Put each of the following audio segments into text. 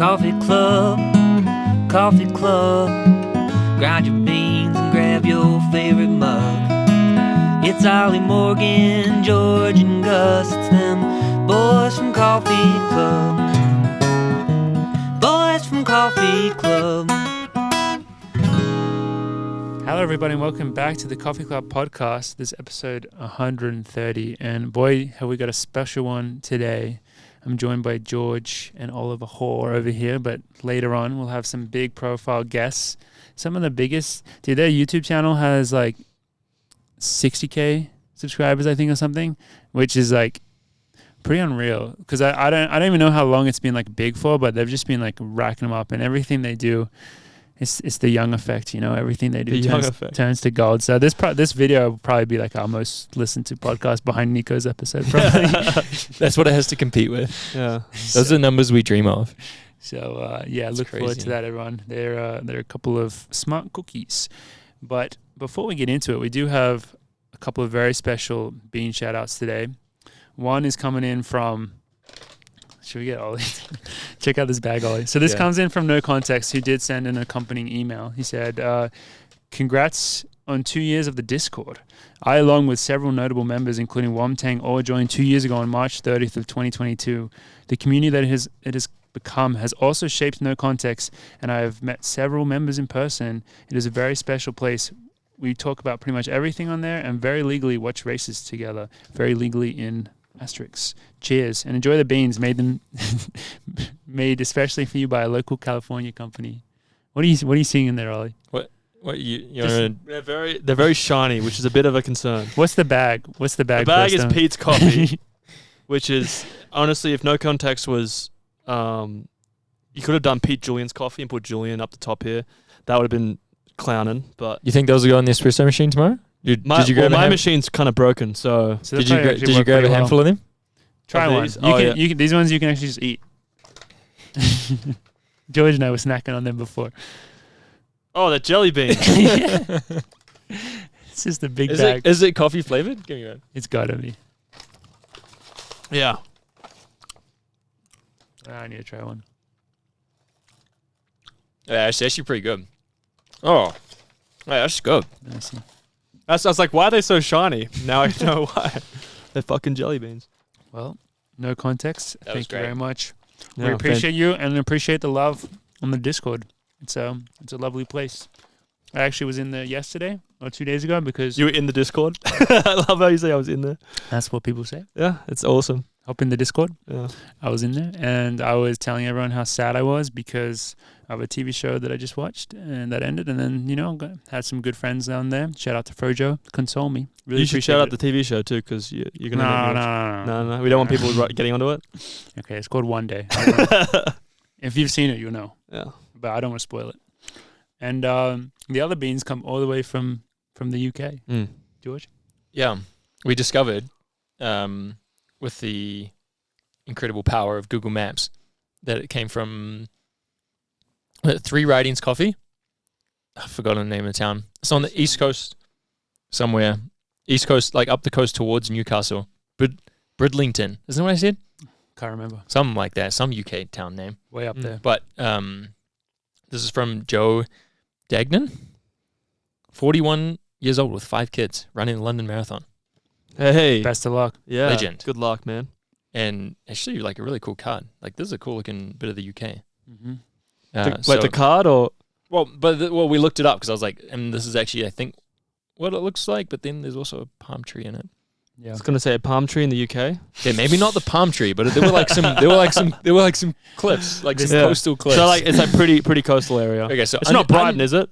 Coffee Club, Coffee Club. Grind your beans and grab your favorite mug. It's Ollie, Morgan, George, and Gus. It's them boys from Coffee Club. Boys from Coffee Club. Hello, everybody, and welcome back to the Coffee Club podcast. This is episode 130, and boy, have we got a special one today. I'm joined by George and Oliver Hoare over here, but later on we'll have some big profile guests. Some of the biggest. Dude, their YouTube channel has like 60K subscribers, I think, or something, which is like pretty unreal. Because I don't even know how long it's been like big for, but they've just been like racking them up, and everything they do. It's the Young effect, you know. Everything they do turns to gold. So this video will probably be like our most listened to podcast behind Nico's episode, probably. That's what it has to compete with. Yeah, those are the numbers we dream of. So yeah, look forward to that, everyone. They're a couple of smart cookies. But before we get into it, we do have a couple of very special bean shout outs today. One is coming in from. Should we get Ollie? Check out this bag, Ollie. So this comes in from No Context, who did send an accompanying email. He said, congrats on 2 years of the Discord. I, along with several notable members, including Womtang, all joined 2 years ago on March 30th of 2022. The community that it has become has also shaped No Context, and I have met several members in person. It is a very special place. We talk about pretty much everything on there and very legally watch races together. Very legally in asterisks. Cheers and enjoy the beans made especially for you by a local California company. What are you seeing in there, Ollie? They're very shiny, which is a bit of a concern. What's the bag? The bag is Pete's coffee, which is honestly, if No Context was, you could have done Pete Julian's coffee and put Julian up the top here. That would have been clowning. But you think those will go on the espresso machine tomorrow? My mache's kind of broken, so did you grab a handful of them? Try one. You can, these ones you can actually just eat. George and I were snacking on them before. Oh, the jelly beans. It's just a big bag. Is it coffee flavored? Give me one. It's gotta be. Yeah. I need to try one. Yeah, it's actually pretty good. Oh, yeah, that's good. I was like, why are they so shiny? Now I know why. They're fucking jelly beans. Well, No Context. Thank you very much. Yeah, we appreciate you and appreciate the love on the Discord. It's a lovely place. I actually was in there yesterday or 2 days ago because... You were in the Discord? I love how you say I was in there. That's what people say. Yeah, it's awesome. Hop in the Discord. Yeah. I was in there and I was telling everyone how sad I was because of a TV show that I just watched and that ended. And then, had some good friends down there. Shout out to Frojo. Console me. Really you should shout out the TV show too because you're going to... No. We don't want people getting onto it. Okay, it's called One Day. If you've seen it, you'll know. Yeah. But I don't want to spoil it. And the other beans come all the way from the UK. George? Yeah. We discovered... with the incredible power of Google Maps, that it came from Three Ridings Coffee. I've forgotten the name of the town. It's on the East Coast somewhere. East Coast, like up the coast towards Newcastle. Bridlington. Isn't that what I said? Can't remember. Something like that. Some UK town name. Way up there. But this is from Joe Dagnan. 41 years old with 5 kids, running the London Marathon. Hey. Best of luck. Yeah. Legend. Good luck, man. And actually, like a really cool card. Like, this is a cool looking bit of the UK. Mm-hmm. The card or? Well, we looked it up because I was like, and this is actually, I think, what it looks like, but then there's also a palm tree in it. Yeah. I was going to say a palm tree in the UK. Yeah, maybe not the palm tree, but there were like some cliffs, like some coastal cliffs. So like, it's like pretty coastal area. Okay, so it's not Brighton, is it?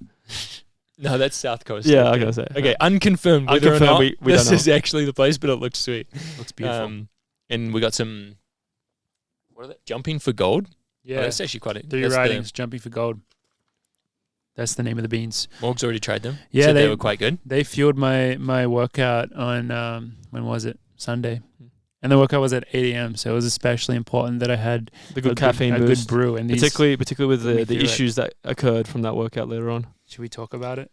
No, that's South Coast. Yeah, I gotta say. Okay, unconfirmed whether or not we this don't know. is actually the place, but it looks sweet. Looks beautiful. And we got some, what are they? Jumping for gold? Yeah. That's actually quite a... Three Ridings, Jumping for Gold. That's the name of the beans. Morg's already tried them. Yeah, Said they were quite good. They fueled my workout on, when was it? Sunday. And the workout was at 8 a.m., so it was especially important that I had the good caffeine boost. A good brew. And particularly with the issues that occurred from that workout later on. Should we talk about it?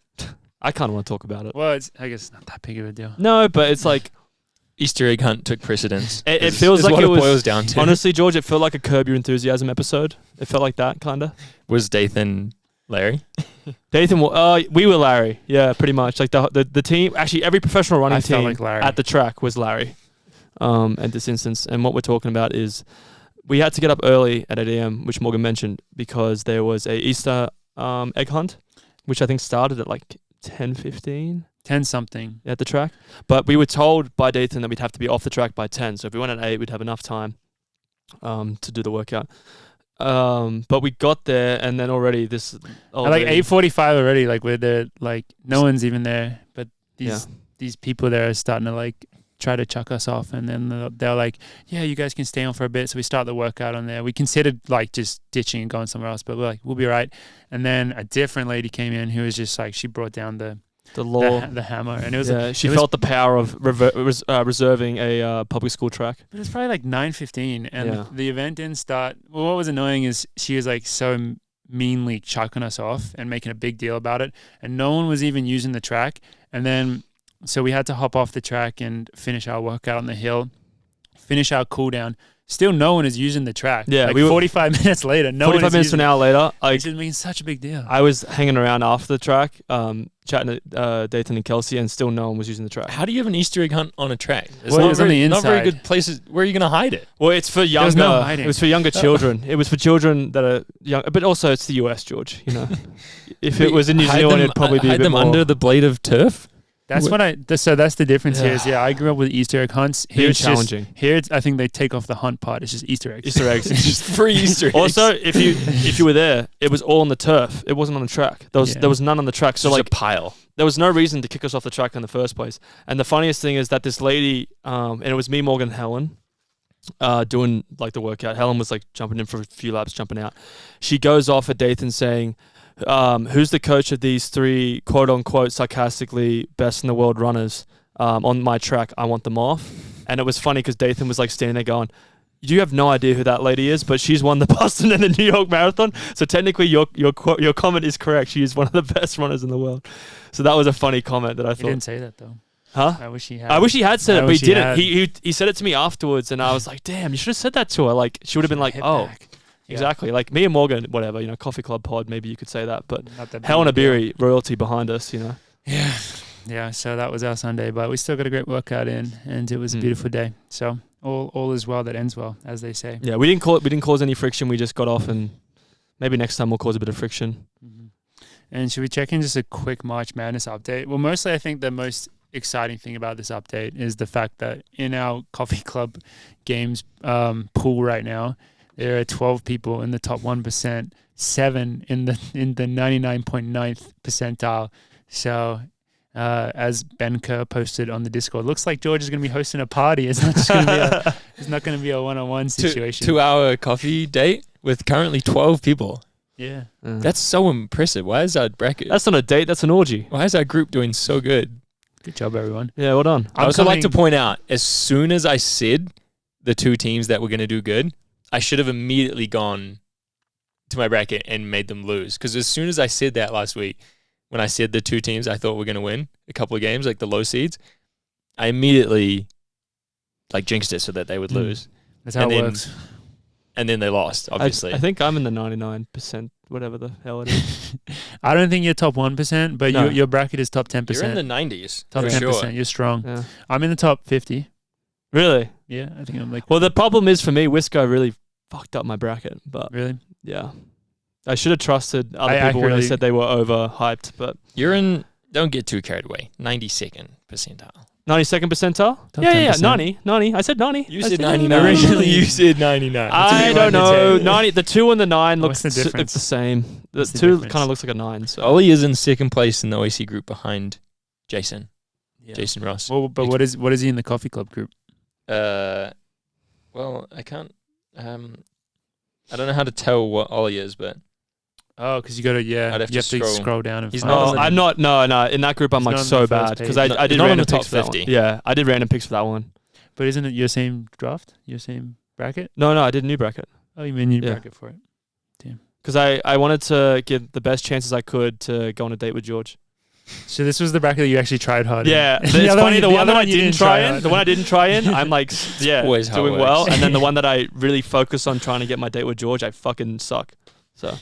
I kind of want to talk about it. Well, I guess it's not that big of a deal. No, but it's like, Easter egg hunt took precedence. It feels like what it boils down to. Honestly, George, it felt like a Curb Your Enthusiasm episode. It felt like that, kind of. Was Dathan Larry? Dathan, we were Larry. Yeah, pretty much. Like the team, actually every professional running team like at the track was Larry. At this instance, and what we're talking about is we had to get up early at 8 a.m., which Morgan mentioned, because there was a Easter egg hunt, which I think started at like 10:15. 10 something at the track. But we were told by Dathan that we'd have to be off the track by 10. So if we went at 8, we'd have enough time to do the workout. But we got there, and then already this at like 8:45 already, like we're there, like no one's even there, but these people there are starting to like try to chuck us off, and then they're like, yeah, you guys can stay on for a bit. So we start the workout on there. We considered like just ditching and going somewhere else, but we're like, we'll be right. And then a different lady came in who was just like, she brought down the hammer, and it was she felt the power of reserving a public school track. But it was probably like 9:15, and the event didn't start. Well, what was annoying is she was like so meanly chucking us off and making a big deal about it, and no one was even using the track. And then so we had to hop off the track and finish our workout on the hill, finish our cool down. Still, no one is using the track. Yeah, like 45 minutes later, 45 minutes to an hour later, it's just making such a big deal. I was hanging around after the track, chatting to Dathan and Kelsey, and still no one was using the track. How do you have an Easter egg hunt on a track? It's not very good places. Where are you going to hide it? Well, it's for younger. It was for younger children. It was for children that are young, but also it's the US, George. You know, if it was in New Zealand, it'd probably be a bit them more under the blade of turf. That's so that's the difference here is, I grew up with Easter egg hunts. Here it's challenging. I think they take off the hunt part. It's just Easter eggs. Easter eggs. It's just free Easter eggs. Also, if you were there, it was all on the turf. It wasn't on the track. There was none on the track. So just like a pile. There was no reason to kick us off the track in the first place. And the funniest thing is that this lady, and it was me, Morgan, and Helen, doing like the workout. Helen was like jumping in for a few laps, jumping out. She goes off at Dathan saying, who's the coach of these 3 quote unquote sarcastically best in the world runners on my track? I want them off. And it was funny because Dathan was like standing there going, you have no idea who that lady is, but she's won the Boston and the New York Marathon. So technically your comment is correct. She is one of the best runners in the world. So that was a funny comment that I thought. He didn't say that though. Huh? I wish he had. I wish he had said it, but he didn't. He said it to me afterwards, and I was like, damn, you should have said that to her. Like, she would have been like, oh. Back. Exactly. Yeah. Like me and Morgan, whatever, Coffee Club pod, maybe you could say that. But Helen Abiri, royalty behind us, Yeah. Yeah. So that was our Sunday, but we still got a great workout in, and it was a beautiful day. So all is well that ends well, as they say. Yeah, we didn't cause any friction. We just got off, and maybe next time we'll cause a bit of friction. Mm-hmm. And should we check in just a quick March Madness update? Well, mostly I think the most exciting thing about this update is the fact that in our Coffee Club games pool right now, there are 12 people in the top 1%, 7 in the 99.9th percentile. So, as Ben Kerr posted on the Discord, looks like George is going to be hosting a party. It's not just going to be it's not going to be a one-on-one situation. 2-hour coffee date with currently 12 people. Yeah, that's so impressive. Why is our bracket? That's not a date. That's an orgy. Why is our group doing so good? Good job, everyone. Yeah, well done. I also like to point out, as soon as I said the 2 teams that were going to do good, I should have immediately gone to my bracket and made them lose. Because as soon as I said that last week, when I said the 2 teams I thought were going to win a couple of games, like the low seeds, I immediately like jinxed it so that they would lose. That's how it works. And then they lost, obviously. I think I'm in the 99%, whatever the hell it is. I don't think you're top 1%, but your bracket is top 10%. You're in the 90s. Top 10%. Sure. You're strong. Yeah. I'm in the top 50. Really? Yeah, I think I'm like... Well, the problem is for me, Wisco really fucked up my bracket. But really? Yeah. I should have trusted other people when they said they were overhyped, but... You're in... Don't get too carried away. 92nd percentile. 92nd percentile? Yeah, 90. I said 90. You said 99. Originally, you said 99. I don't know. 90. The 2 and the 9 looks the difference? same. The 2 kind of looks like a 9. So. Ollie is in second place in the OAC group behind Jason. Yeah. Jason Ross. Well, but what is he in the Coffee Club group? Well, I can't. I don't know how to tell what Ollie is, but because you got to you have to scroll down and. I'm not. No. In that group, I'm like so bad because I did random picks for that one. Yeah, I did random picks for that one. But isn't it your same draft? Your same bracket? No, I did a new bracket. Oh, you mean new bracket for it? Damn. Because I wanted to give the best chances I could to go on a date with George. So this was the bracket that you actually tried hard in. Yeah, it's funny. The one that I didn't try in, the one I didn't try in, I'm like, always how it doing well. works. And then the one that I really focus on trying to get my date with George, I fucking suck. So,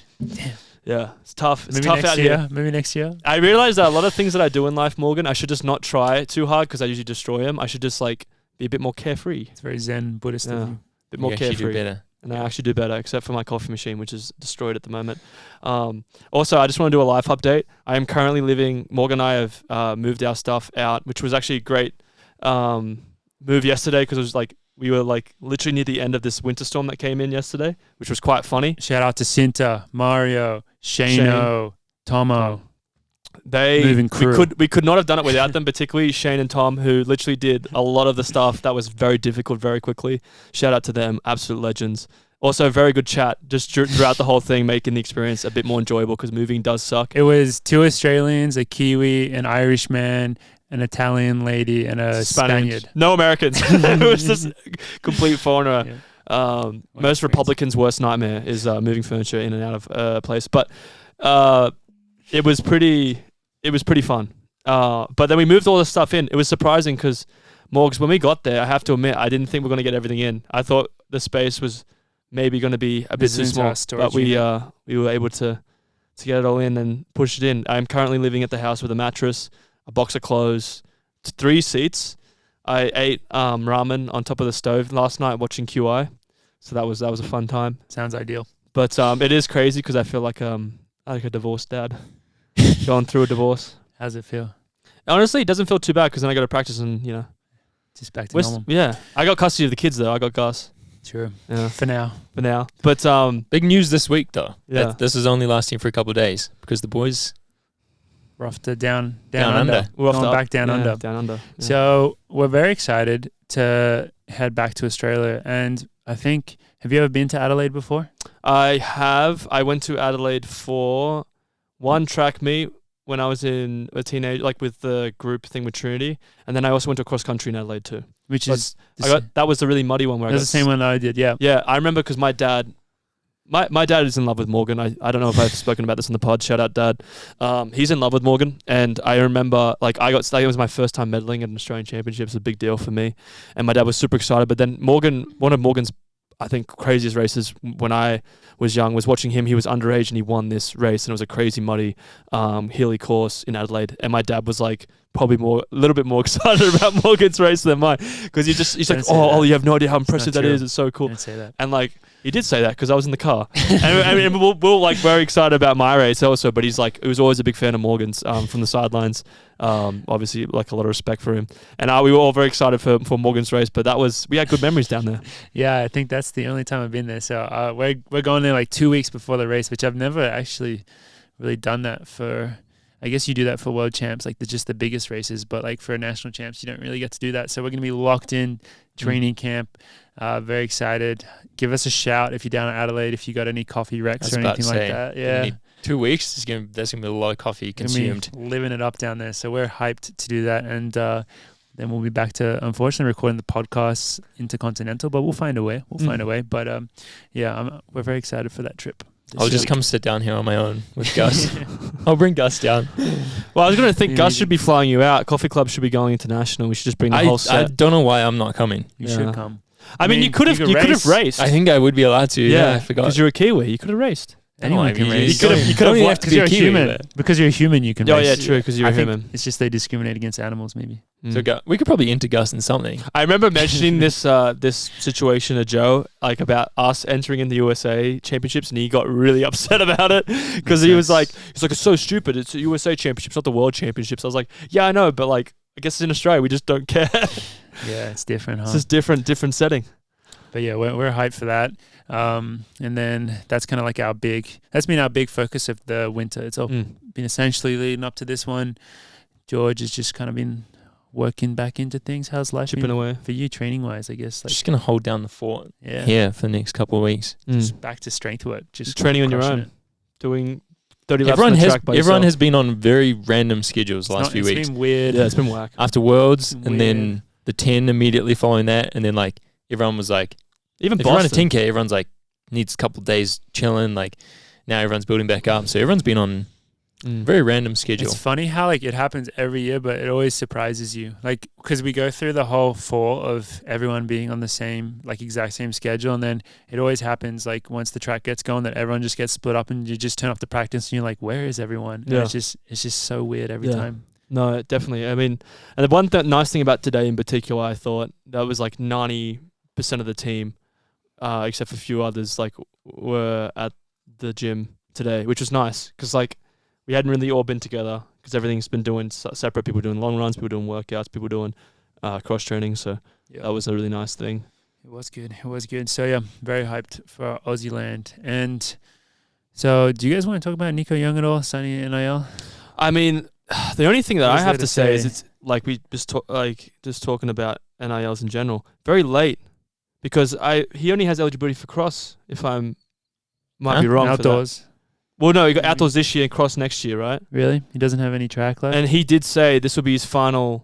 yeah, it's tough. It's Maybe tough next out year. here. Maybe next year. I realized that a lot of things that I do in life, Morgan, I should just not try too hard because I usually destroy them. I should just like be a bit more carefree. It's very Zen Buddhist of Yeah, you. a bit more You actually do carefree. better. And I actually do better, except for my coffee machine, which is destroyed at the moment. Also, I just want to do a life update. I am currently living. Morgan and I have moved our stuff out, which was actually a great move yesterday because it was like we were like literally near the end of this winter storm that came in yesterday, which was quite funny. Shout out to Cinta, Mario, Shano, Tomo. Moving crew. We could not have done it without them, particularly Shane and Tom, who literally did a lot of the stuff that was very difficult very quickly. Shout out to them, absolute legends. Also, very good chat just throughout the whole thing, making the experience a bit more enjoyable because moving does suck. It was 2 Australians, a Kiwi, an Irishman, an Italian lady, and a Spaniard. No Americans. It was just complete foreigner. Yeah. Most Republicans' worst nightmare is moving furniture in and out of a place. But it was pretty fun. But then we moved all the stuff in. It was surprising because Morgs, when we got there, I have to admit, I didn't think we were going to get everything in. I thought the space was maybe going to be a bit too small, but we were able to get it all in and push it in. I'm currently living at the house with a mattress, a box of clothes, 3 seats. I ate ramen on top of the stove last night watching QI, so that was a fun time. Sounds ideal. But it is crazy because I feel like a divorced dad going through a divorce. How's it feel? Honestly, it doesn't feel too bad because then I got to practice and Just back to normal. Yeah, I got custody of the kids though. I got Gus. True. Yeah, For now. But Big news this week, though. Yeah. This is only lasting for a couple of days because the boys We're off to down under. under. We're off Going to back down under. Down under. Yeah. So we're very excited to head back to Australia. And I think, have you ever been to Adelaide before? I have. I went to Adelaide for one track meet when I was in a teenage, like with the group thing with Trinity, and then I also went to cross country in Adelaide too. Which is That was the really muddy one where that's the same one that I did. Yeah. Yeah, I remember because my dad is in love with Morgan. I don't know if I've spoken about this in the pod. Shout out, Dad. He's in love with Morgan, and I remember like it was my first time medaling at an Australian Championships. A big deal for me, and my dad was super excited. But then one of Morgan's, I think, craziest races when I was young was watching him. He was underage and he won this race, and it was a crazy muddy hilly course in Adelaide. And my dad was like probably a little bit more excited about Morgan's race than mine because he's like, oh, you have no idea how impressive that is. It's so cool. Don't say that. And like he did say that because I was in the car, and we're like very excited about my race also. But he's like, he was always a big fan of Morgan's from the sidelines. Obviously, like a lot of respect for him, and we were all very excited for Morgan's race. But we had good memories down there. Yeah, I think that's the only time I've been there. So we're going there like 2 weeks before the race, which I've never actually really done that for. I guess you do that for world champs, like just the biggest races, but like for national champs, you don't really get to do that. So we're going to be locked in training camp. Very excited. Give us a shout if you're down at Adelaide, if you got any coffee wrecks or anything like that. Yeah. 2 weeks, there's going to be a lot of coffee consumed. Living it up down there. So we're hyped to do that. And then we'll be back to, unfortunately, recording the podcast intercontinental, but we'll find a way. But we're very excited for that trip. I'll just come sit down here on my own with Gus. I'll bring Gus down. Well, I was going to think Gus should be flying you out. Coffee Club should be going international. We should just bring the whole set. I don't know why I'm not coming. You should come. I mean, you could have raced. I think I would be allowed to. Yeah, I forgot. Because you're a Kiwi. You could have raced. Anyone can race. You could have because you're a human. Because you're a human, you can race. Oh yeah, true. Because you're a human. It's just they discriminate against animals, maybe. So we could probably enter Gus in something. I remember mentioning this situation to Joe, like about us entering in the USA Championships, and he got really upset about it because he's like, it's so stupid. It's the USA Championships, not the World Championships. I was like, yeah, I know, but like, I guess in Australia we just don't care. Yeah, it's different, huh? It's just different setting. But yeah, we're hyped for that. And then that's kind of like that's been our big focus of the winter. It's all been essentially leading up to this one. George has just kind of been working back into things. How's life chipping away for you training wise, I guess? Like, just going to hold down the fort here for the next couple of weeks. Just back to strength work. Just training on your own. Doing 30 laps on the track by Everyone yourself. has been on very random schedules last few weeks. It's been weird. Yeah, it's been whack. After Worlds and then the 10 immediately following that, and then like everyone was like, even if you run a 10K, everyone's like needs a couple of days chilling. Like now everyone's building back up, so everyone's been on Very random schedule. It's funny how like it happens every year, but it always surprises you. Like because we go through the whole fall of everyone being on the same like exact same schedule, and then it always happens like once the track gets going that everyone just gets split up and you just turn off the practice and you're like, where is everyone? And it's just so weird every time. No, definitely. I mean, and the one nice thing about today in particular, I thought that was like 90% of the team, except for a few others, like were at the gym today, which was nice because like we hadn't really all been together because everything's been doing separate. People doing long runs, people doing workouts, people doing cross training. So that was a really nice thing. It was good. It was good. So yeah, very hyped for Aussie land. And so, do you guys want to talk about Nico Young at all, signing NIL? I mean, the only thing that I have to say is it's like we just talking about NILs in general. Very late because he only has eligibility for cross. If might be wrong. Outdoors. For that. Well, no, he got outdoors this year and cross next year, right? Really? He doesn't have any track left? And he did say this will be his final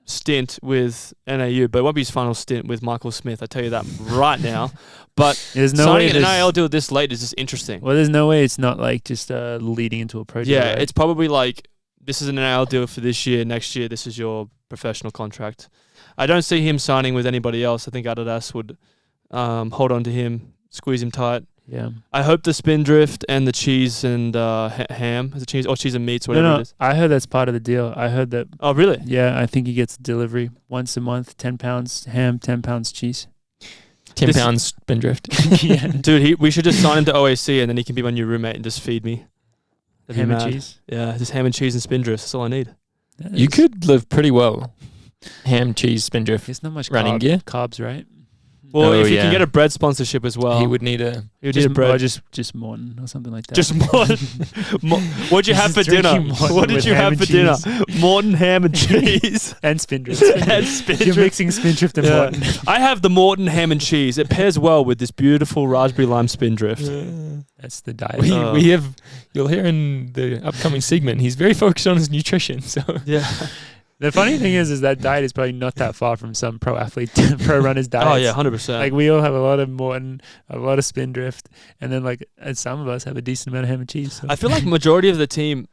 stint with NAU, but it won't be his final stint with Michael Smith. I tell you that right now. But signing an NIL deal this late is just interesting. Well, there's no way it's not like just leading into a project. Yeah, right? It's probably like this is an NIL deal for this year. Next year, this is your professional contract. I don't see him signing with anybody else. I think Adidas would hold on to him, squeeze him tight. Yeah. I hope the Spindrift and the cheese and ham, is it cheese or cheese and meats, whatever it is. I heard that's part of the deal. I heard that. Oh, really? Yeah, I think he gets delivery once a month, 10 pounds ham, 10 pounds cheese. 10 pounds Spindrift. Yeah. Dude, we should just sign him to OAC and then he can be my new roommate and just feed me. Ham and cheese? Yeah, just ham and cheese and Spindrift. That's all I need. You could live pretty well. Ham, cheese, Spindrift. It's not much running gear. Carbs, right? Well, if you can get a bread sponsorship as well. He would need a bread. Or just Morton or something like that. Just Morton. What'd you have for dinner? What did you have for dinner? Morton, ham and cheese. And Spindrift. You're mixing Spindrift and Morton. I have the Morton ham and cheese. It pairs well with this beautiful raspberry lime Spindrift. That's the diet. We have, you'll hear in the upcoming segment, he's very focused on his nutrition. So yeah. The funny thing is that diet is probably not that far from some pro runners' diets. Oh yeah, 100%. Like we all have a lot of Morton, a lot of Spindrift, and then like some of us have a decent amount of ham and cheese. So. I feel like majority of the team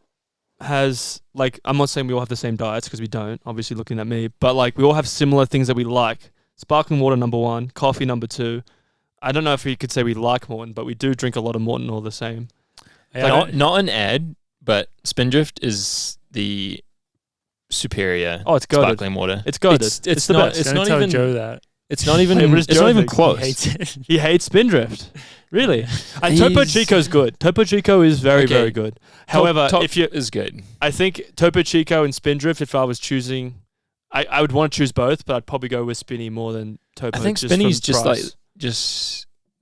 has like, I'm not saying we all have the same diets because we don't. Obviously, looking at me, but like we all have similar things that we like. Sparkling water number 1, coffee number 2. I don't know if we could say we like Morton, but we do drink a lot of Morton all the same. Yeah, not an ad, but Spindrift is the superior sparkling water. It's good. It's the not. best. It's Don't not tell even. Joe that. It's not even. It's not even close. He hates it. He hates Spindrift. Really? Topo Chico's good. Topo Chico is very, very good. However, Top if you is good. I think Topo Chico and Spindrift, if I was choosing, I would want to choose both, but I'd probably go with Spinny more than Topo. I think Spinny's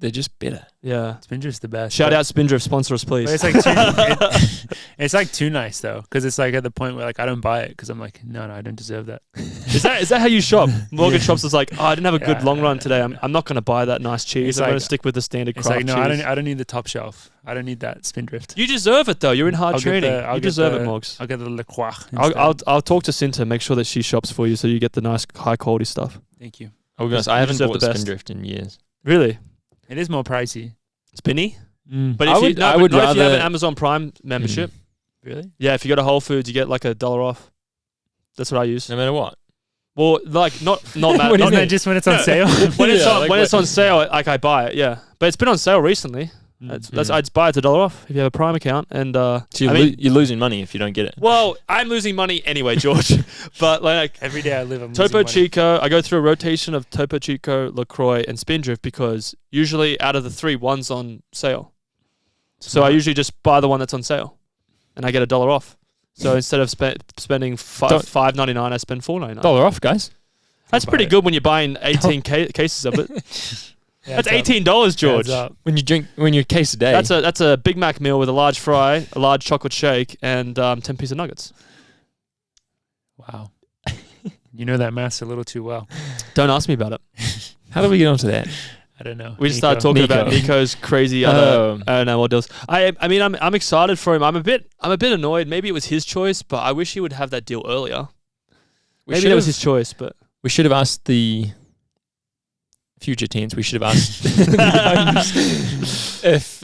they're just better. Yeah. Spindrift's the best. Shout out Spindrift, sponsor us, please. But it's like it's like too nice though, because it's like at the point where like I don't buy it because I'm like no, I don't deserve that. Is that how you shop? Morgan shops is like, oh, I didn't have a good long run today. I'm not going to buy that nice cheese. I'm going to stick with the standard craft cheese. It's like no, I don't need the top shelf. I don't need that Spindrift. You deserve it though. You're in hard training. You deserve it, Morgs. I'll get the Le Croix. I'll talk to Cinta, make sure that she shops for you so you get the nice high quality stuff. Thank you. I'll be honest, I haven't bought Spindrift in years. Really? It is more pricey. Spinny? But if you have an Amazon Prime membership. Really? Yeah, if you go to Whole Foods, you get like $1 off. That's what I use. No matter what. Well, like not matter. Isn't that just when it's on sale? when it's on sale, like I buy it. Yeah, but it's been on sale recently. I'd buy it $1 off if you have a Prime account, and so you're losing money if you don't get it. Well, I'm losing money anyway, George. But like every day I live, I'm Topo losing money. Chico. I go through a rotation of Topo Chico, LaCroix, and Spindrift because usually out of the 3, one's on sale. So I usually just buy the one that's on sale, and I get $1 off. So instead of spending $5.99, I spend $4.99. $1 off, guys. That's pretty good when you're buying 18 cases of it. That's $18, George. When you case a day. That's a Big Mac meal with a large fry, a large chocolate shake, and 10 pieces of nuggets. Wow. You know that maths a little too well. Don't ask me about it. How do we get onto that? I don't know. We just started talking about Nico's crazy other deals. I mean I'm excited for him. I'm a bit annoyed. Maybe it was his choice, but I wish he would have that deal earlier. Maybe that was his choice, but we should have asked the future teens. We should have asked if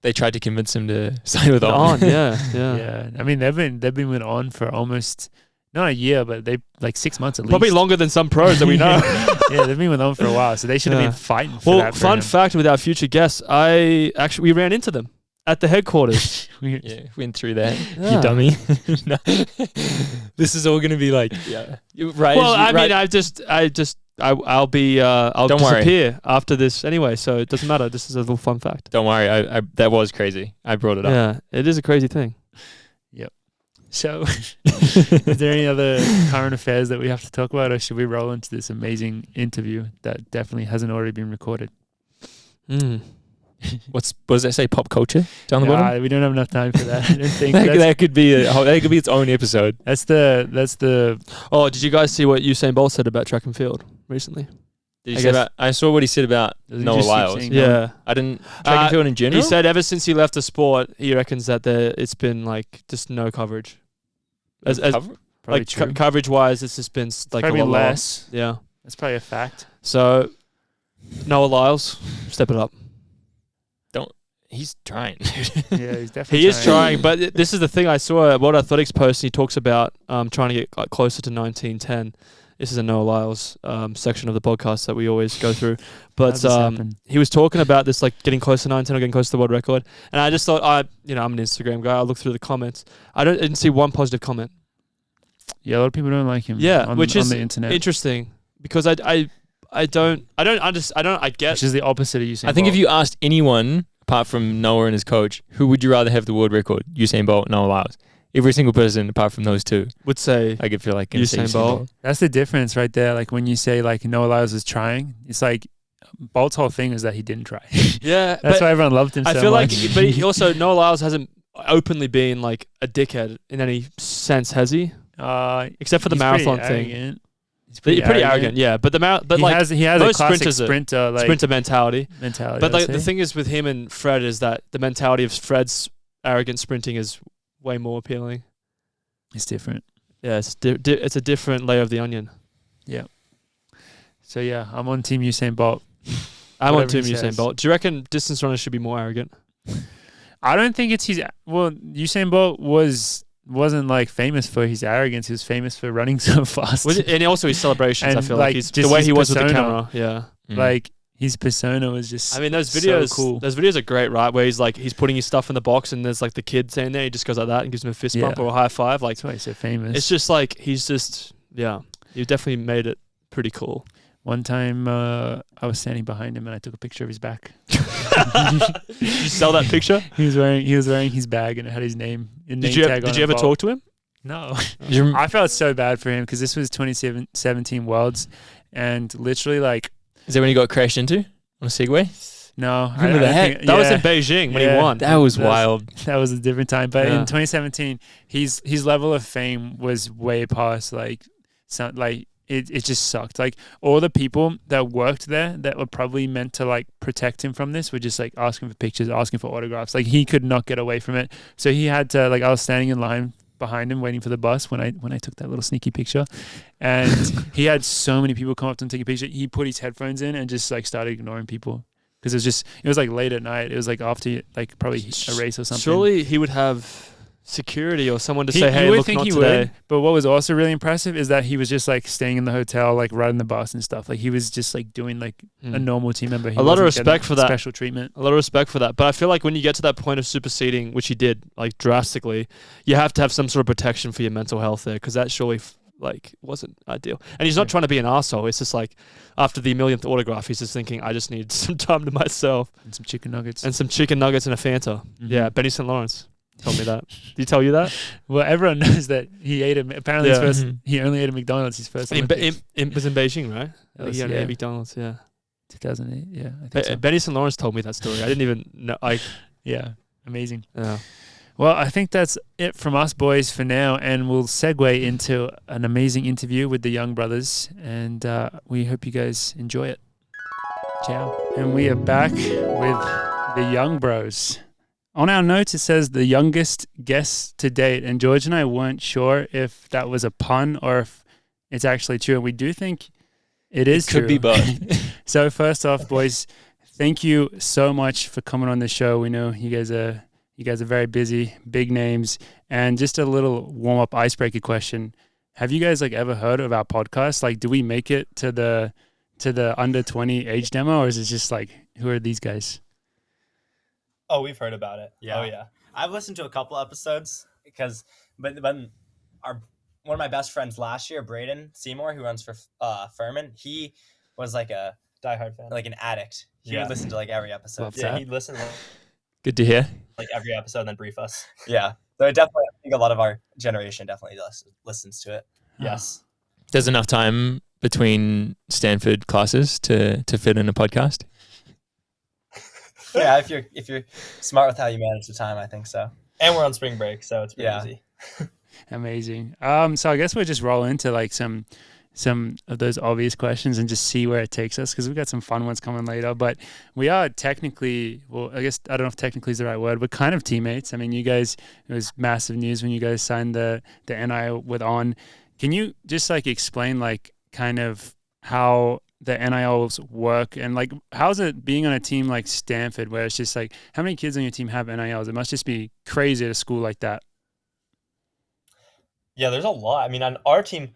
they tried to convince him to sign with On, On. Yeah. I mean, they've been with On for almost not a year, but they like 6 months at least. Probably longer than some pros that we know. Yeah, they've been with On for a while, so they should have been fighting for that. Fun fact with our future guests, we ran into them at the headquarters. Yeah, went through that. Yeah. You dummy. No. This is all going to be like, right. Well, I'll Don't worry. disappear after this anyway, so it doesn't matter. This is a little fun fact. Don't worry. I that was crazy. I brought it up. Yeah, it is a crazy thing. So, is there any other current affairs that we have to talk about, or should we roll into this amazing interview that definitely hasn't already been recorded? What does that say? Pop culture down the bottom. We don't have enough time for that. I don't think that could be its own episode. That's the. Oh, did you guys see what Usain Bolt said about track and field recently? I saw what he said about Noah Lyles. Yeah, I didn't track and field in general. He said ever since he left the sport, he reckons that it's been like just no coverage. Coverage wise, it's just been like probably a lot less. Lower. Yeah, that's probably a fact. So Noah Lyles, step it up. He's trying. Yeah, he's definitely. He is trying, but this is the thing. I saw a World Athletics post, and he talks about trying to get like closer to 1910. This is a Noah Lyles section of the podcast that we always go through. But he was talking about this, like getting close to 19 or getting close to the world record. And I just thought, I'm an Instagram guy. I looked through the comments. I didn't see one positive comment. Yeah, a lot of people don't like him. Yeah, which is on the internet. Interesting because I get. Which is the opposite of Usain Bolt. I think if you asked anyone apart from Noah and his coach, who would you rather have the world record? Usain Bolt, Noah Lyles. Every single person apart from those two would say I could feel like Usain Bolt. That's the difference right there. Like when you say like Noah Lyles was trying, it's like Bolt's whole thing is that he didn't try. Yeah, that's why everyone loved him. I so feel much. like, but he also Noah Lyles hasn't openly been like a dickhead in any sense, has he? Except for the marathon thing. He's pretty arrogant, yeah. But he has a classic sprinter mentality. But like the thing thing is with him and Fred is that the mentality of Fred's arrogant sprinting is way more appealing. It's different. Yeah, it's a different layer of the onion. Yeah. So yeah, I'm on Team Usain Bolt. I'm on Team Usain Bolt. Do you reckon distance runners should be more arrogant? I don't think it's Usain Bolt wasn't like famous for his arrogance. He was famous for running so fast. And also his celebrations. And I feel like the way he was with the camera. Yeah. Like his persona was just. I mean, those videos. So cool. Those videos are great, right? Where he's putting his stuff in the box, and there's like the kid saying there. He just goes like that and gives him a fist bump or a high five. Like that's why he's so famous. It's just like he's just He definitely made it pretty cool. One time, I was standing behind him and I took a picture of his back. Did you sell that picture? He was wearing his bag and it had his name. Did you ever talk to him? No. I felt so bad for him because this was 2017 Worlds, and literally like. Is that when he got crashed into on a Segway? No. Remember that? That was in Beijing when he won. That was wild. That was a different time. But in 2017, his level of fame was way past It just sucked. Like all the people that worked there that were probably meant to like protect him from this were just like asking for pictures, asking for autographs. Like he could not get away from it. So he had to I was standing in line behind him waiting for the bus when I took that little sneaky picture, and he had so many people come up to him take a picture. He put his headphones in and just like started ignoring people because it was like late at night. It was like after like probably a race or something. Surely he would have security or someone to say, hey, look, not today. But what was also really impressive is that he was just like staying in the hotel, like riding the bus and stuff. Like he was just like doing like a normal team member. A lot of respect for that. Special treatment. A lot of respect for that. But I feel like when you get to that point of superseding, which he did like drastically, you have to have some sort of protection for your mental health there, because that surely wasn't ideal. And he's not trying to be an arsehole. It's just like after the millionth autograph, he's just thinking, I just need some time to myself. And some chicken nuggets. And a Fanta. Mm-hmm. Yeah, Benny St. Lawrence. Told me that. Did he tell you that? Well, everyone knows that he ate apparently he only ate at McDonald's his first time. It was in Beijing, right? He only ate McDonald's, 2008, yeah. I think so. Benny St. Lawrence told me that story. I didn't even know. Yeah, amazing. Yeah. Well, I think that's it from us boys for now, and we'll segue into an amazing interview with the Young brothers, and we hope you guys enjoy it. Ciao. And we are back with the Young bros. On our notes, it says the youngest guest to date, and George and I weren't sure if that was a pun or if it's actually true. And we do think it is true. Could be both. So first off, boys, thank you so much for coming on the show. We know you guys are very busy, big names, and just a little warm up icebreaker question. Have you guys like ever heard of our podcast? Like, do we make it to the under 20 age demo, or is it just like, who are these guys? Oh, we've heard about it. Yeah. Oh yeah. I've listened to a couple episodes but one of my best friends last year, Braden Seymour, who runs for Furman, he was like a Diehard fan. like an addict. He would listen to like every episode. Love Yeah, that. he'd listen to Good to hear. like every episode and then brief us. Yeah. So I think a lot of our generation definitely listens to it. Yes. There's enough time between Stanford classes to fit in a podcast. Yeah, if you're smart with how you manage the time, I think so. And we're on spring break, so it's pretty easy. Amazing. So I guess we'll just roll into like some of those obvious questions and just see where it takes us, because we've got some fun ones coming later. But we are technically, well, I guess I don't know if technically is the right word, but kind of teammates. I mean, you guys, it was massive news when you guys signed the NIL with On. Can you just like explain like kind of how the NILs work, and like how's it being on a team like Stanford, where it's just like, how many kids on your team have NILs? It must just be crazy at a school like that. Yeah, there's a lot. I mean, on our team,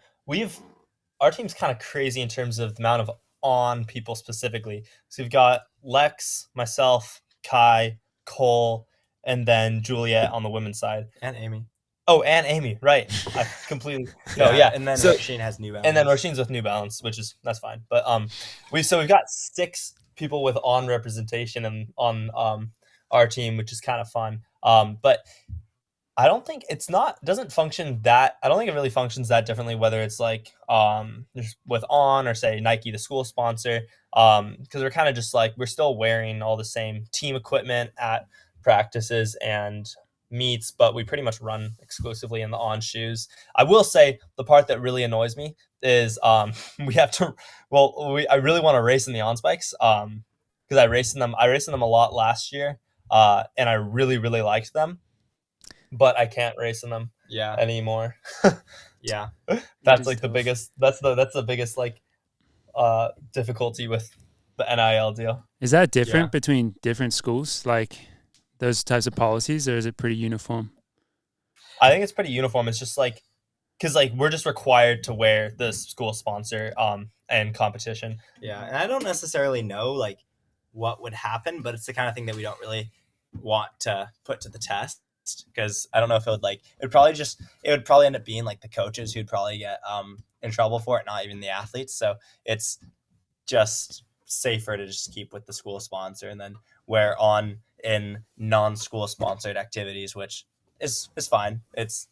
our team's kind of crazy in terms of the amount of On people specifically. So we've got Lex, myself, Kai, Cole, and then Juliet on the women's side. And Amy. Oh, and Amy, right. I completely yeah. And then So- Rasheen has New Balance. And then Rasheen's with New Balance, that's fine. But we've got 6 people with On representation and on our team, which is kind of fun. But I don't think I don't think it really functions that differently, whether it's like just with On or say Nike, the school sponsor, because we're kind of just like, we're still wearing all the same team equipment at practices and meets, but we pretty much run exclusively in the On shoes. I will say the part that really annoys me is we have to. I really want to race in the On spikes because I raced in them a lot last year, and I really really liked them, but I can't race in them anymore. Yeah. That's like the biggest. That's the biggest like difficulty with the NIL deal. Is that different between different schools, like those types of policies, or is it pretty uniform? I think it's pretty uniform. It's just like, because like we're just required to wear the school sponsor and competition. Yeah, and I don't necessarily know like what would happen, but it's the kind of thing that we don't really want to put to the test, because I don't know if it would probably end up being like the coaches who'd probably get in trouble for it, not even the athletes. So it's just safer to just keep with the school sponsor and then wear On in non-school sponsored activities, which is fine. It's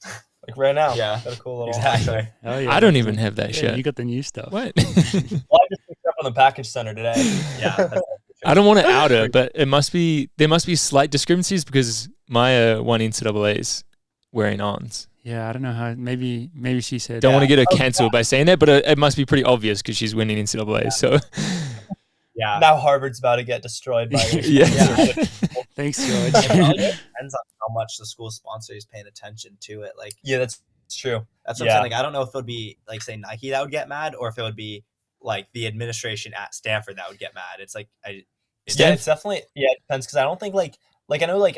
Like right now. Yeah. Got a cool little exactly. Oh, yeah. I don't even have that Yeah, shirt. you got the new stuff. What? Well, I just picked it up on the package center today. Yeah. I don't want to out her, but there must be slight discrepancies because Maya won NCAA's wearing Ons. Yeah, I don't know how. Maybe she said. Don't want to get her cancelled by saying that, but it must be pretty obvious because she's winning NCAA. So Yeah. Now Harvard's about to get destroyed by Yeah. Thanks, It George. probably depends on how much the school sponsor is paying attention to it. Like Yeah, that's true. that's what I'm saying. Like I don't know if it would be like say Nike that would get mad, or if it would be like the administration at Stanford that would get mad. It's like Yeah, it's definitely it depends, because I don't think like I know like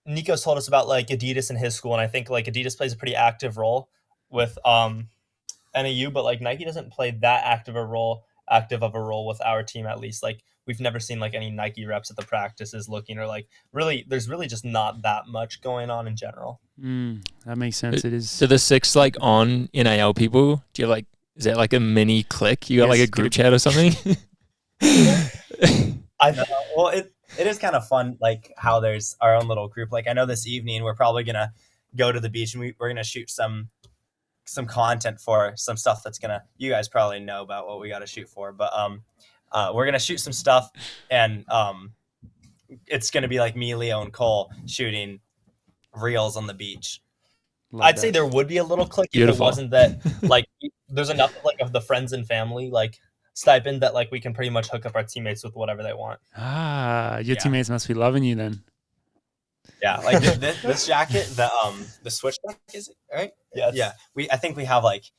Nico's told us about like Adidas in his school, and I think like Adidas plays a pretty active role with NAU, but like Nike doesn't play that active of a role with our team, at least. Like we've never seen like any Nike reps at the practices looking, or like really there's really just not that much going on in general. That makes sense. It is. So the 6 like on NIL people, do you have is that like a mini clique? You got like a Yes, group chat or something? I well, it is kind of fun, like how there's our own little group. Like I know this evening we're probably gonna go to the beach and we're gonna shoot some content for some stuff that's you guys probably know about what we got to shoot for, but we're gonna shoot some stuff, and it's gonna be like me, Leo, and Cole shooting reels on the beach. I'd say there would be a little click if it Beautiful. wasn't that like there's enough like of the friends and family like stipend that like we can pretty much hook up our teammates with whatever they want. Your Yeah. teammates must be loving you then. Yeah, like this jacket, the switchback, is it right? Yeah, Yeah, I think we have like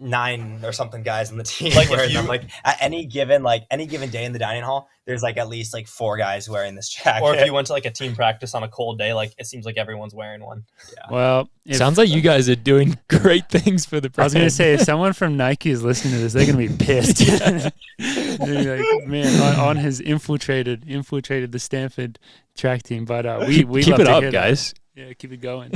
9 or something guys on the team Like, if wearing you- them. Like at any given day in the dining hall, there's like at least like 4 guys wearing this jacket. Or if you went to like a team practice on a cold day, like it seems like everyone's wearing one. Well, Sounds like you guys are doing great things for the brand. I was going to say, if someone from Nike is listening to this, they're going to be pissed. They're like, man, on has infiltrated the Stanford track team. But we keep love it to up, hear that. guys. Yeah, keep it going.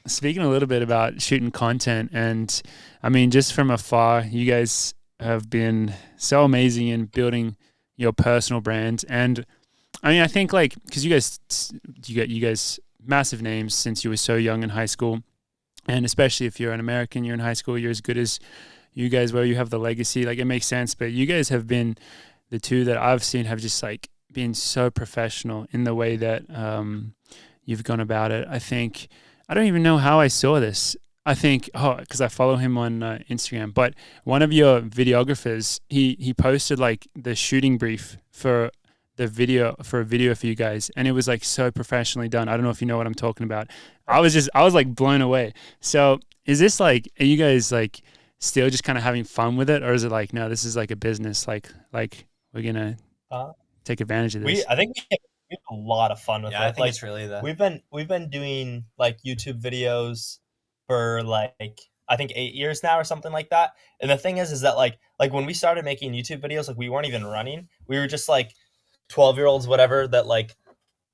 Speaking a little bit about shooting content, and I mean, just from afar, you guys have been so amazing in building your personal brand. And I mean, I think like, because you guys massive names since you were so young in high school, and especially if you're an American, you're in high school, you're as good as you guys were. You have the legacy, like it makes sense. But you guys have been the two that I've seen have just like been so professional in the way that you've gone about it. I think I don't even know how I saw this. I think, because I follow him on Instagram, but one of your videographers, he posted like the shooting brief for a video for you guys, and it was like so professionally done. I don't know if you know what I'm talking about. I was like blown away. So is this like, are you guys like still just kind of having fun with it, or is it like, no, this is like a business, like we're gonna take advantage of this? I think we have a lot of fun with it. I think like, it's really the we've been doing like YouTube videos for like I think 8 years now or something like that. And the thing is that like when we started making YouTube videos, like we weren't even running. We were just like 12-year-olds, whatever, that like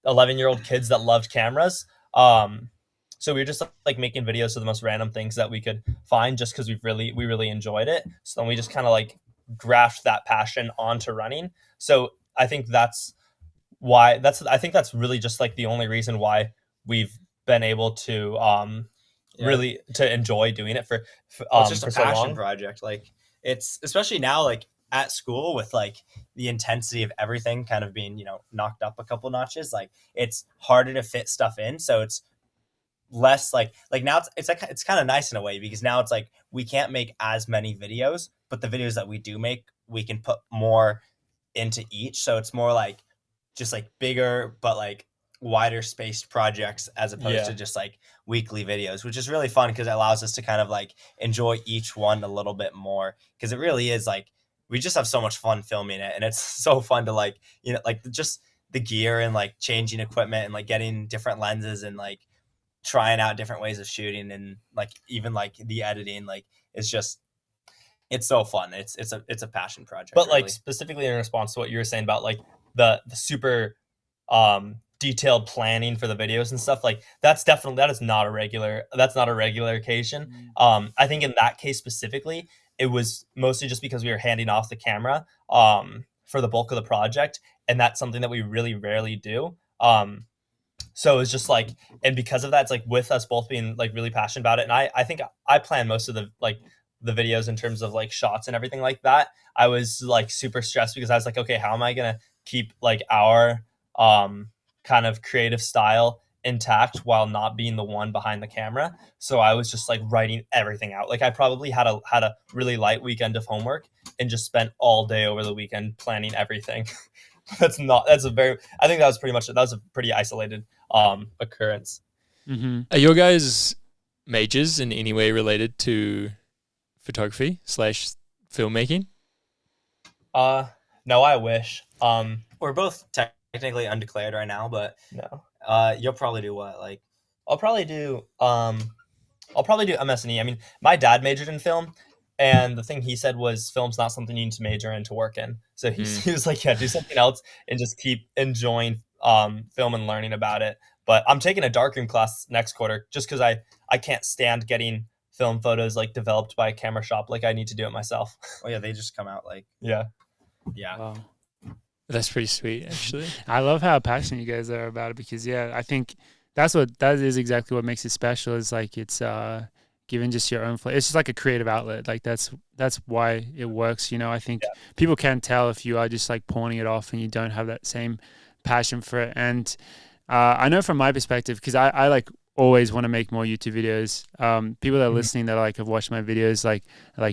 11-year-old kids that loved cameras. So we were just like making videos of the most random things that we could find, just because we really enjoyed it. So then we just kind of like grafted that passion onto running. So I think that's really just like the only reason why we've been able to really to enjoy doing it for it's just a so passion long. project. Like it's especially now, like at school, with like the intensity of everything kind of being, knocked up a couple notches. Like it's harder to fit stuff in, so it's less like now it's kind of nice in a way, because now it's like we can't make as many videos, but the videos that we do make, we can put more into each. So it's more like just like bigger but like wider spaced projects, as opposed to just like weekly videos, which is really fun because it allows us to kind of like enjoy each one a little bit more, because it really is like we just have so much fun filming it, and it's so fun to like like just the gear and like changing equipment and like getting different lenses and like trying out different ways of shooting, and like even like the editing, like it's so fun. It's a passion project. But really. like specifically in response to what you were saying about like the super detailed planning for the videos and stuff, like that is not a regular occasion. I think in that case specifically, it was mostly just because we were handing off the camera for the bulk of the project, and that's something that we really rarely do. So it's just like, and because of that, it's like with us both being like really passionate about it, and I think I plan most of the videos in terms of like shots and everything like that. I was like super stressed because I was like, okay, how am I gonna keep like our kind of creative style intact while not being the one behind the camera? So I was just like writing everything out. Like I probably had a really light weekend of homework and just spent all day over the weekend planning everything. I think that was a pretty isolated occurrence. Mm-hmm. Are your guys majors in any way related to photography / filmmaking? No, I wish. We're both technically undeclared right now, but No. You'll probably do what? Like I'll probably do MS&E. I mean, my dad majored in film, and the thing he said was film's not something you need to major in to work in. So he was like, yeah, do something else and just keep enjoying film and learning about it. But I'm taking a darkroom class next quarter just because I can't stand getting film photos like developed by a camera shop. Like I need to do it myself. Oh yeah, they just come out like Yeah. Wow. That's pretty sweet, actually. I love how passionate you guys are about it, because I think that is exactly what makes it special. Is like it's given just your own flavor. It's just like a creative outlet. Like that's why it works. I think people can tell if you are just like pawning it off and you don't have that same passion for it. And I know from my perspective, because I like always want to make more YouTube videos. People that are listening that like have watched my videos, like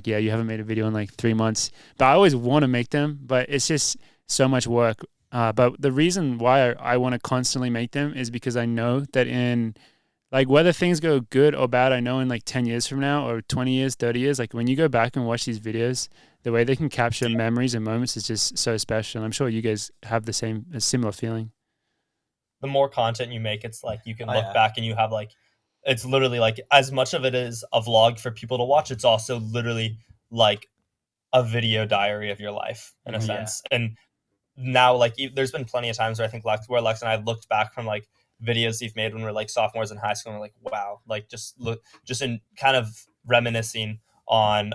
yeah, you haven't made a video in like 3 months, but I always want to make them, but it's just so much work. But the reason why I want to constantly make them is because I know that in like whether things go good or bad, I know in like 10 years from now or 20 years, 30 years, like when you go back and watch these videos, the way they can capture memories and moments is just so special. And I'm sure you guys have a similar feeling. The more content you make, it's like you can look back and you have like, it's literally like as much of it is a vlog for people to watch. It's also literally like a video diary of your life in a sense. And now like there's been plenty of times where I think Lex and I looked back from like videos we've made when we were like sophomores in high school and we're like, wow, like just in kind of reminiscing on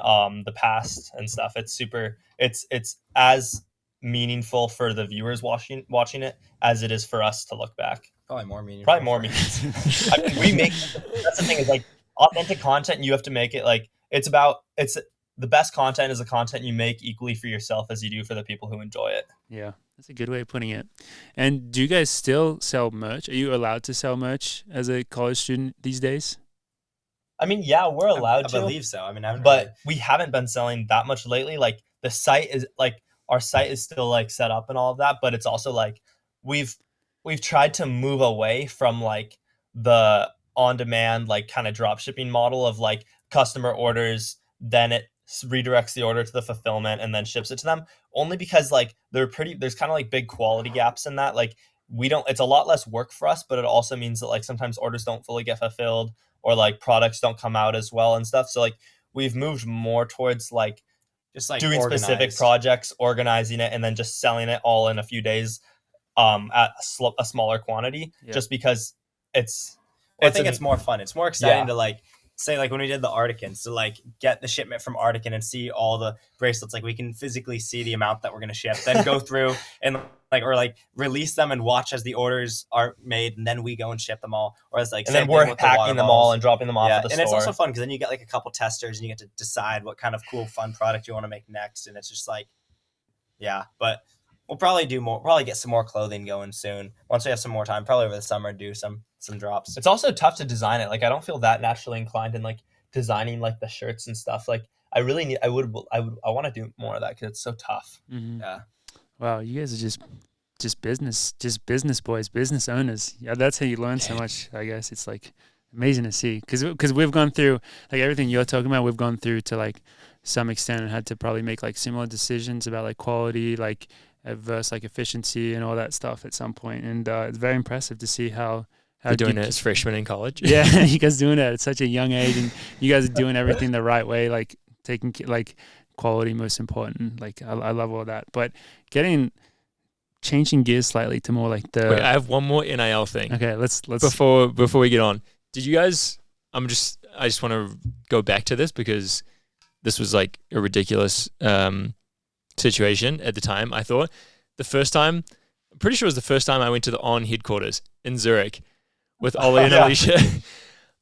the past and stuff. It's as meaningful for the viewers watching it as it is for us to look back. Probably more meaningful. I mean, that's the thing is like authentic content. You have to make it like it's the best content is the content you make equally for yourself as you do for the people who enjoy it. Yeah, that's a good way of putting it. And do you guys still sell merch? Are you allowed to sell merch as a college student these days? I mean, yeah, we're allowed to. I believe so. I mean, we haven't been selling that much lately. Like the site is like our site is still like set up and all of that, but it's also like we've tried to move away from like the on-demand like kind of drop shipping model of like customer orders, then it redirects the order to the fulfillment and then ships it to them, only because like there's kind of like big quality gaps in that. Like it's a lot less work for us, but it also means that like sometimes orders don't fully get fulfilled or like products don't come out as well and stuff. So like we've moved more towards like just like doing specific projects, organizing it, and then just selling it all in a few days at a smaller quantity, just because I think it's more fun. It's more exciting to like say like when we did the Articans to like get the shipment from Artican and see all the bracelets, like we can physically see the amount that we're going to ship, then go through and like, or like release them and watch as the orders are made. And then we go and ship them all. Or as like, and then we're packing them all and dropping them off at the store. And it's also fun because then you get like a couple testers and you get to decide what kind of cool, fun product you want to make next. And it's just like, but we'll probably get some more clothing going soon. Once we have some more time, probably over the summer, do some drops. It's also tough to design it. Like I don't feel that naturally inclined in like designing like the shirts and stuff. Like I want to do more of that because it's so tough. Mm-hmm. Yeah. Wow, you guys are just business boys, business owners. Yeah, that's how you learn so much. I guess it's like amazing to see because we've gone through like everything you're talking about. We've gone through to like some extent and had to probably make like similar decisions about like quality, like versus like efficiency and all that stuff at some point. And it's very impressive to see how you're doing it as freshmen in college. Yeah, you guys doing it at such a young age, and you guys are doing everything the right way, like taking like quality most important. Like I love all that, but changing gears slightly to more like the. Wait, I have one more NIL thing. Okay, let's before we get on. Did you guys? I just want to go back to this because this was like a ridiculous situation at the time. I thought I'm pretty sure it was the first time I went to the On headquarters in Zurich with Ollie and Alicia.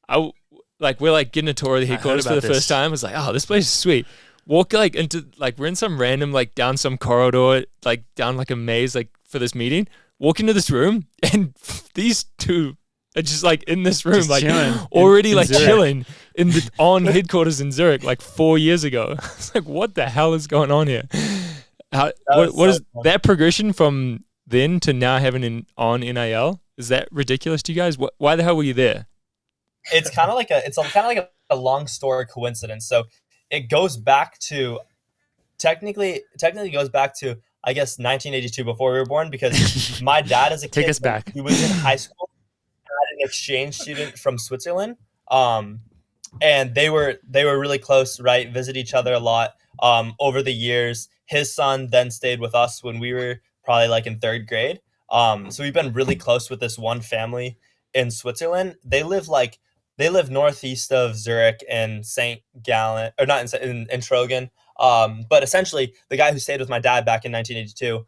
We're like getting a tour of the headquarters for the first time. I was like, oh, this place is sweet. Walk like into like we're in some random like down some corridor, like down like a maze like for this meeting. Walk into this room and these two are just like in this room, just like already like chilling in the On headquarters in Zurich like 4 years ago. It's like, what the hell is going on here? What is that progression from then to now having an On NIL? Is that ridiculous to you guys? Why the hell were you there? It's kind of like a long story coincidence. So it goes back to technically goes back to I guess 1982 before we were born because my dad as a kid, take us back. He was in high school, had an exchange student from Switzerland, and they were really close, right? Visit each other a lot. Over the years, his son then stayed with us when we were probably like in third grade. So we've been really close with this one family in Switzerland. They live northeast of Zurich in St. Gallen, or not in Trogen. But essentially the guy who stayed with my dad back in 1982,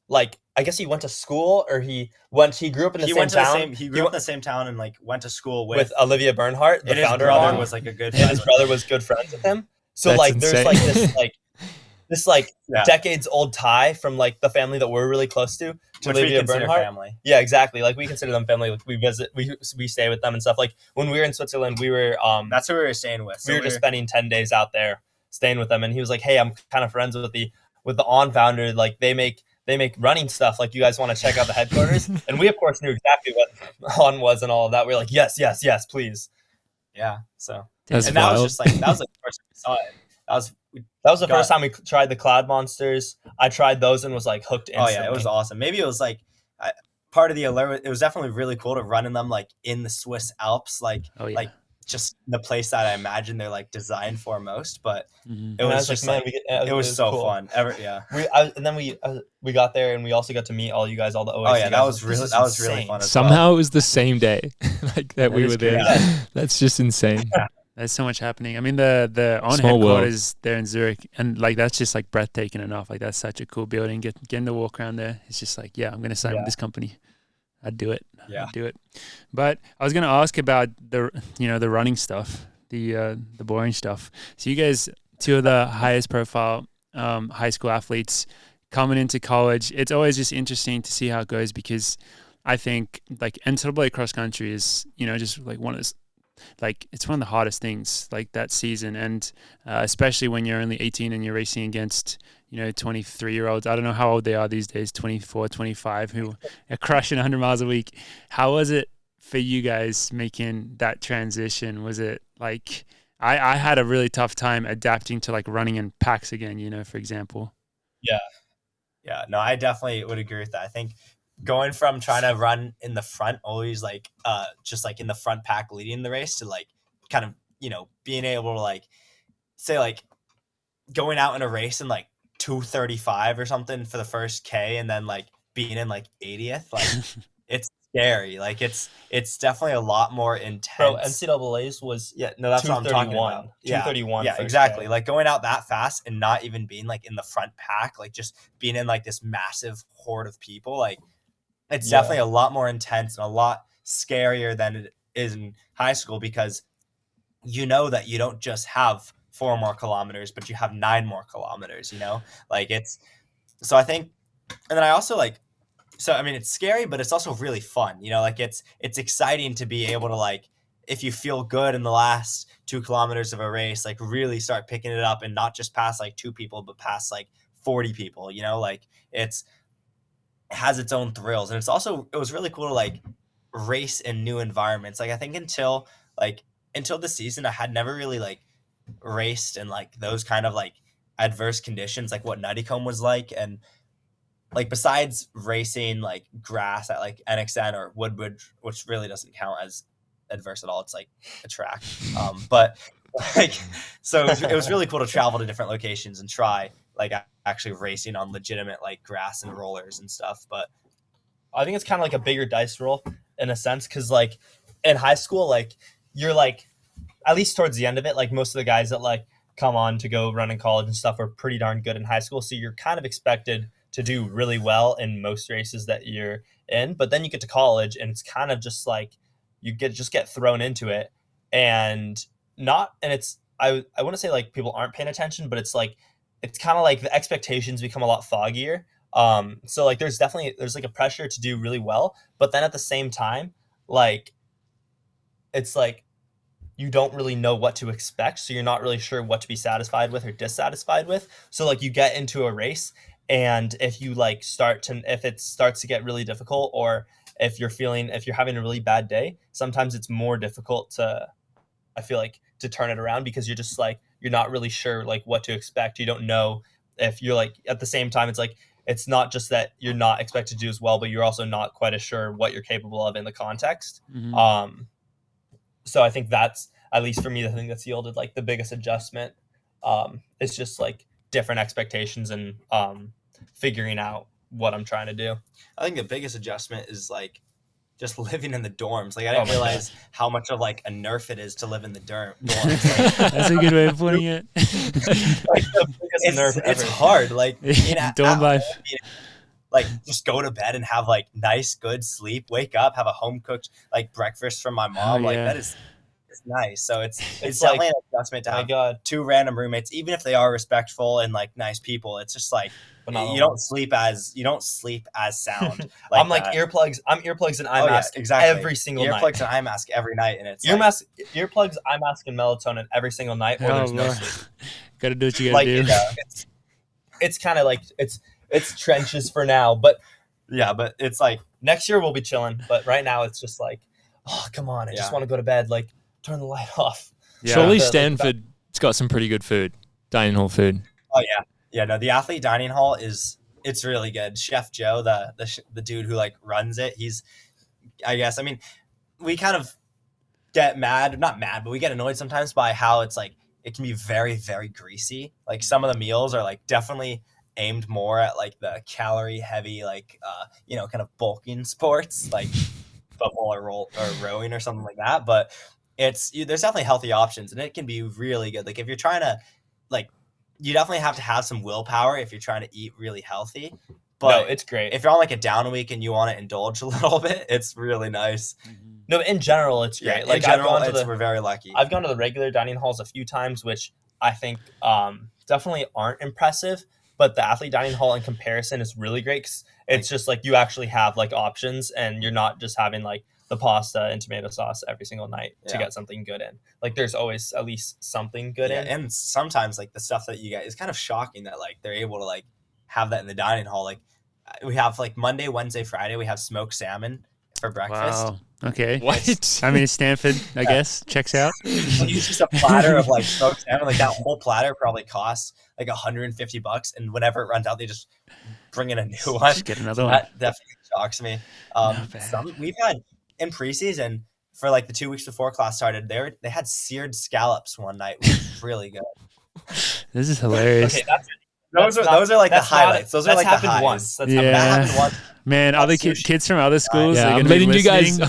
like I guess he went to school or he grew up in the same town. He grew up in the same town and like went to school with Olivia Bernhardt, the founder. His brother was like a good friend. And his brother was good friends with him. So that's like insane. There's like this decades old tie from like the family that we're really close to Olivia Bernhardt. Family. Yeah, exactly. Like we consider them family. Like we visit, we stay with them and stuff. Like when we were in Switzerland, we were that's who we were staying with. So we were just spending 10 days out there staying with them. And he was like, hey, I'm kind of friends with the On founder. Like they make they make running stuff. Like, you guys want to check out the headquarters? And we, of course, knew exactly what On was and all of that. We were like, yes, please. Yeah. So, That's and that wild. was the first time we saw it. That was the first time we tried the cloud monsters. I tried those and was like hooked instantly. Oh yeah, it was awesome. Maybe it was like part of the alert. It was definitely really cool to run in them like in the Swiss Alps, like just the place that I imagine they're like designed for most. But it was just like, it was so cool. Fun. And then we got there and we also got to meet all you guys, all the OAC. Oh yeah, guys. that was really fun. Somehow it was the same day, like that we were there. That's just insane. There's so much happening. I mean, the On headquarters there in Zurich, and like that's just like breathtaking enough. Like that's such a cool building. Getting to walk around there, it's just like, yeah, I'm gonna sign with this company. I'd do it. Yeah, I'd do it. But I was gonna ask about the running stuff, the boring stuff. So you guys, two of the highest profile high school athletes coming into college. It's always just interesting to see how it goes, because I think like NCAA cross country is just like one of those. Like it's one of the hardest things like that season, and especially when you're only 18 and you're racing against 23-year-olds. I don't know how old they are these days, 24, 25, who are crushing 100 miles a week. How was it for you guys making that transition? Was it like I had a really tough time adapting to like running in packs again, for example. Yeah, no, I definitely would agree with that. I think going from trying to run in the front, always like just like in the front pack leading the race, to like kind of being able to like say like going out in a race in like 2:35 or something for the first K, and then like being in like 80th, like it's scary. Like it's definitely a lot more intense. Bro, NCAA's was that's what I'm talking about. 2:31. Yeah, exactly. K. Like going out that fast and not even being like in the front pack, like just being in like this massive horde of people, like it's definitely a lot more intense and a lot scarier than it is in high school, because that you don't just have 4 more kilometers, but you have 9 more kilometers, like it's, so I think, and then I also like, so I mean, it's scary, but it's also really fun, like it's exciting to be able to like, if you feel good in the last 2 kilometers of a race, like really start picking it up and not just pass like 2 people, but pass like 40 people, like it has its own thrills. And it was really cool to like race in new environments. Like I think until the season, I had never really like raced in like those kind of like adverse conditions, like what Nuttycombe was like. And like besides racing like grass at like NXN or Woodbridge, which really doesn't count as adverse at all, it's like a track, but like, so it was really cool to travel to different locations and try like actually racing on legitimate like grass and rollers and stuff. But I think it's kind of like a bigger dice roll in a sense, because like in high school, like you're like, at least towards the end of it, like most of the guys that like come on to go run in college and stuff are pretty darn good in high school, so you're kind of expected to do really well in most races that you're in. But then you get to college and it's kind of just like you get thrown into it, and it's I want to say like people aren't paying attention, but it's like it's kind of like the expectations become a lot foggier. So like there's like a pressure to do really well, but then at the same time, like it's like you don't really know what to expect, so you're not really sure what to be satisfied with or dissatisfied with. So like you get into a race, and if it starts to get really difficult, or if you're having a really bad day, sometimes it's more difficult I feel like to turn it around, because you're just like, you're not really sure like what to expect. You don't know if you're like, at the same time, it's like, it's not just that you're not expected to do as well, but you're also not quite as sure what you're capable of in the context. Mm-hmm. So I think that's, at least for me, the thing that's yielded like the biggest adjustment. It's just like different expectations and figuring out what I'm trying to do. I think the biggest adjustment is like just living in the dorms. Like I didn't realize how much of like a nerf it is to live in the dorms. Like, that's a good way of putting it. Like it's hard. Like dorm life. Like just go to bed and have like nice, good sleep. Wake up, have a home cooked like breakfast from my mom. Like that is. It's nice. So it's definitely an adjustment to have 2 random roommates, even if they are respectful and like nice people. It's just like you don't sleep as sound. Like I'm like earplugs. I'm earplugs and eye mask every single night. Earplugs and eye mask every night, and it's earplugs, eye mask, and melatonin every single night. Or there's no sleep. Gotta do what you gotta do. It's kind of like it's trenches for now. But yeah, but it's like next year we'll be chilling. But right now it's just like, oh come on, I just want to go to bed. Like turn the light off. Yeah. Surely Stanford's got some pretty good food, dining hall food. Oh yeah. No, the athlete dining hall it's really good. Chef Joe, the dude who like runs it, I mean, we kind of get not mad, but we get annoyed sometimes by how it's like it can be very, very greasy. Like some of the meals are like definitely aimed more at like the calorie heavy, like kind of bulking sports like football or rowing or something like that. But there's definitely healthy options, and it can be really good. Like if you're trying to like, you definitely have to have some willpower if you're trying to eat really healthy. But no, it's great. If you're on like a down week and you want to indulge a little bit, it's really nice. No, in general, it's great. Yeah, like in general, we're very lucky. I've gone to the regular dining halls a few times, which I think definitely aren't impressive. But the athlete dining hall in comparison is really great. 'Cause it's just like you actually have like options, and you're not just having like the pasta and tomato sauce every single night to get something good in. Like there's always at least something good in. And sometimes like the stuff that you get is kind of shocking that like they're able to like have that in the dining hall. Like we have like Monday, Wednesday, Friday, we have smoked salmon for breakfast. Wow. Okay. What? I mean, Stanford, I guess, checks out. It's just a platter of like smoked salmon. Like that whole platter probably costs like $150, and whenever it runs out, they just bring in a new one. Just get another one. That definitely shocks me. We've had in preseason for like the 2 weeks before class started, they had seared scallops one night, which was really good. This is hilarious. Okay, those are like the highlights. Those are like the highs. Once. That happened once. Man, other kids from other schools. Yeah, are I'm gonna be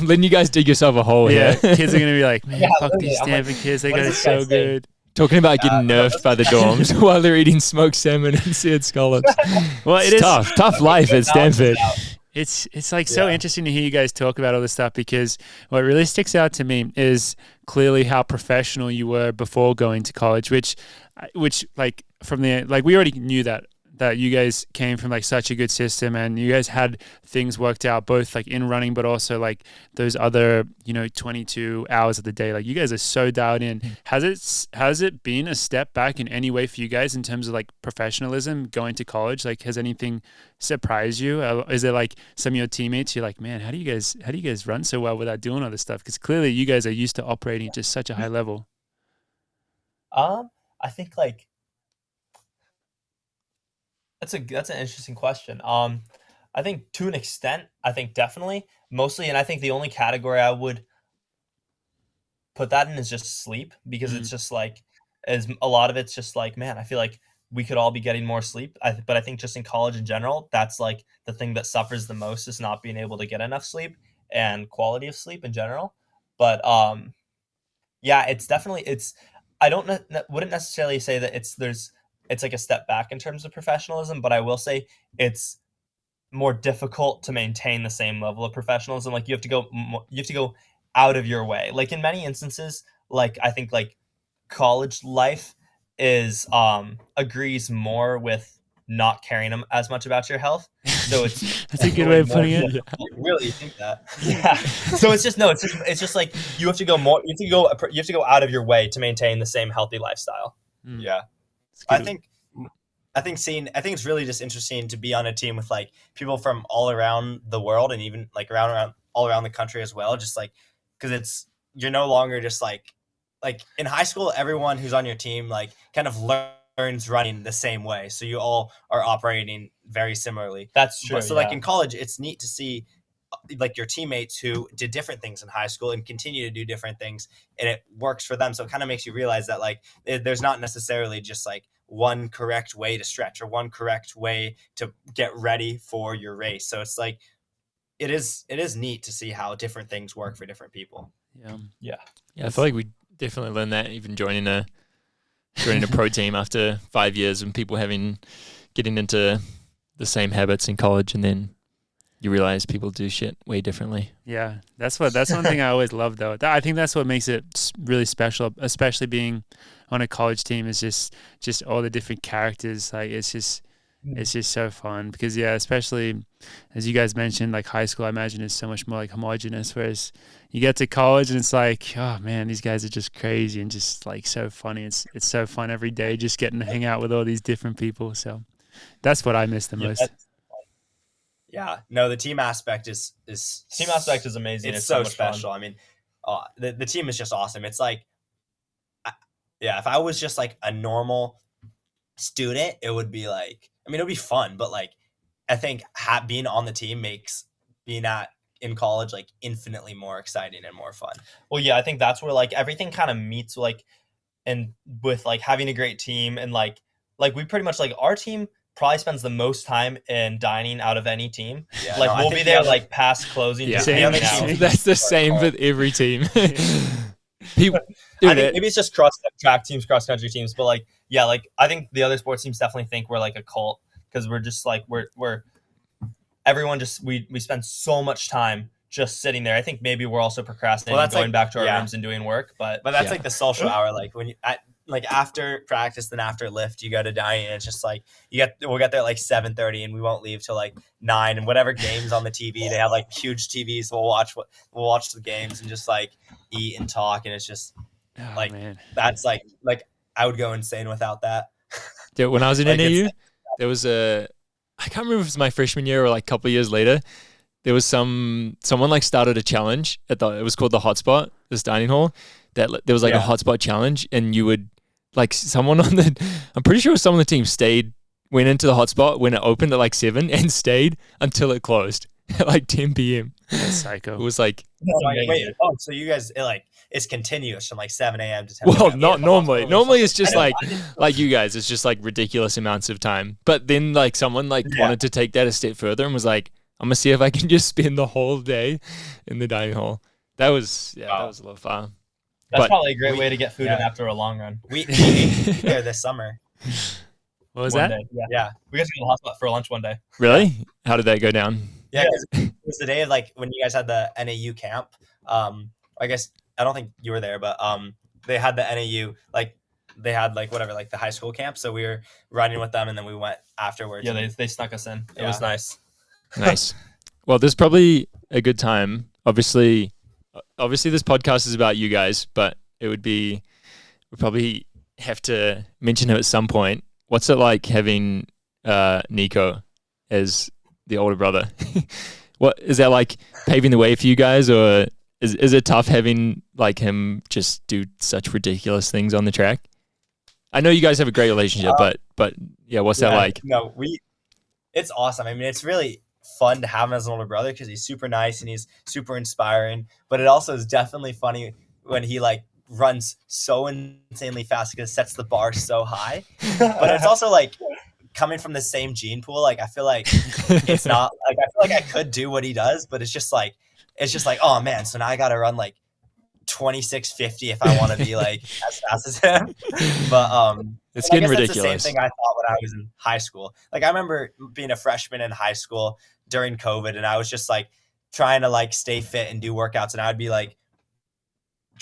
letting you guys dig yourself a hole Yeah, here. kids are gonna be like, man, fuck literally, these I'm Stanford kids. They what got it is this guy so saying? good. Talking about getting nerfed by the dorms while they're eating smoked salmon and seared scallops. Well, it is Tough life at Stanford. It's like so interesting to hear you guys talk about all this stuff, because what really sticks out to me is clearly how professional you were before going to college, which like from the like we already knew that you guys came from like such a good system, and you guys had things worked out both like in running, but also like those other 22 hours of the day. Like you guys are so dialed in. Has it been a step back in any way for you guys in terms of like professionalism going to college? Like has anything surprised you? Is it like some of your teammates you're like, man, how do you guys run so well without doing all this stuff? Because clearly you guys are used to operating at just such a high level. I think like that's an interesting question. I think to an extent, I think definitely mostly, and I think the only category I would put that in is just sleep, because it's just like as a lot of it's just like, man, I feel like we could all be getting more sleep. But I think just in college in general, that's like the thing that suffers the most is not being able to get enough sleep and quality of sleep in general. But yeah, it's definitely I wouldn't necessarily say that it's like a step back in terms of professionalism, but I will say it's more difficult to maintain the same level of professionalism. Like you have to go out of your way. Like in many instances, like I think like college life is agrees more with not caring as much about your health. So it's That's a good way of putting it. You really think that? Yeah. So it's just like you have to go out of your way to maintain the same healthy lifestyle. Yeah. I think it's really just interesting to be on a team with like people from all around the world, and even like all around the country as well. Just like, because you're no longer just like in high school, everyone who's on your team like kind of learns running the same way, so you all are operating very similarly. That's true. So like in college, it's neat to see like your teammates who did different things in high school and continue to do different things, and it works for them. So it kind of makes you realize that like there's not necessarily just like one correct way to stretch or one correct way to get ready for your race. So it's like it is neat to see how different things work for different people. Yeah. I feel like we definitely learned that even joining a pro team after 5 years, and people getting into the same habits in college, and then you realize people do shit way differently. Yeah, that's one thing I always love though. I think that's what makes it really special, especially being on a college team, is just all the different characters. Like it's just so fun, because especially as you guys mentioned, like high school I imagine is so much more like homogenous, whereas you get to college and it's like, oh man, these guys are just crazy and just like so funny. It's so fun every day just getting to hang out with all these different people. So That's what I miss the most. Yeah, no, the team aspect is Team aspect is amazing. It's so so much special. fun. I mean, the team is just awesome. It's like, if I was just like a normal student, it would be like, I mean, it would be fun, but like, I think being on the team makes being in college like infinitely more exciting and more fun. Well, yeah, I think that's where like everything kind of meets, like, and with like having a great team, and like we pretty much, like, our team probably spends the most time in dining out of any team. Yeah, like, no, I we'll think be the there other- like past closing. Yeah. just Same. hanging out. That's the same with every team. People, I think maybe it's just track teams, cross country teams, but like, yeah, like I think the other sports teams definitely think we're like a cult, because we're just like we're everyone just we spend so much time just sitting there. I think maybe we're also procrastinating, Well, that's going like- back to our yeah. rooms and doing work, but But that's Yeah. like the social hour. Like when you like after practice, then after lift, you go to dining, and it's just like we'll get there at like 7:30, and we won't leave till like 9. And whatever games on the TV, they have like huge TVs. We'll watch the games and just like eat and talk, and it's just Oh, like man. that's like I would go insane without that. Dude, when I was in Like, NAU, there was I can't remember if it was my freshman year or like a couple of years later. There was someone like started a challenge it was called the Hotspot, this dining hall. There was like a hotspot challenge, and you would like someone on I'm pretty sure someone on the team went into the hotspot when it opened at like 7 and stayed until it closed at like 10 p.m. That's It psycho. was like, Wait, so you guys it's continuous from like 7 a.m. to 10 well, a.m. not normally. Normally it's just I know, like you guys, it's just like ridiculous amounts of time. But then like someone wanted to take that a step further and was like, I'm gonna see if I can just spend the whole day in the dining hall. That was that was a lot of fun. that's But- probably a great way to get food in Yeah. after a long run. We ate there this summer. What was One that? day, yeah. Yeah. We got to go to the hotspot for lunch one day. Really? How did that go down? Yeah, 'cause it was the day of like when you guys had the NAU camp. I guess I don't think you were there, but they had the NAU they had like whatever like the high school camp. So we were running with them, and then we went afterwards. Yeah, they snuck us in. It was Yeah. nice. Nice. Well, there's probably a good time. Obviously, this podcast is about you guys, but we probably have to mention him at some point. What's it like having Nico as the older brother? What is that like paving the way for you guys, or is it tough having like him just do such ridiculous things on the track? I know you guys have a great relationship, but yeah, what's that like? No, it's awesome. I mean, it's really fun to have him as an older brother because he's super nice and he's super inspiring. But it also is definitely funny when he like runs so insanely fast because it sets the bar so high. But it's also like coming from the same gene pool. Like I feel like it's not like I feel like I could do what he does, but it's just like oh man, so now I got to run like 26:50 if I want to be like as fast as him. But It's I getting guess ridiculous. That's the same thing I thought when I was in high school. Like I remember being a freshman in high school during COVID, and I was just like trying to like stay fit and do workouts, and I'd be like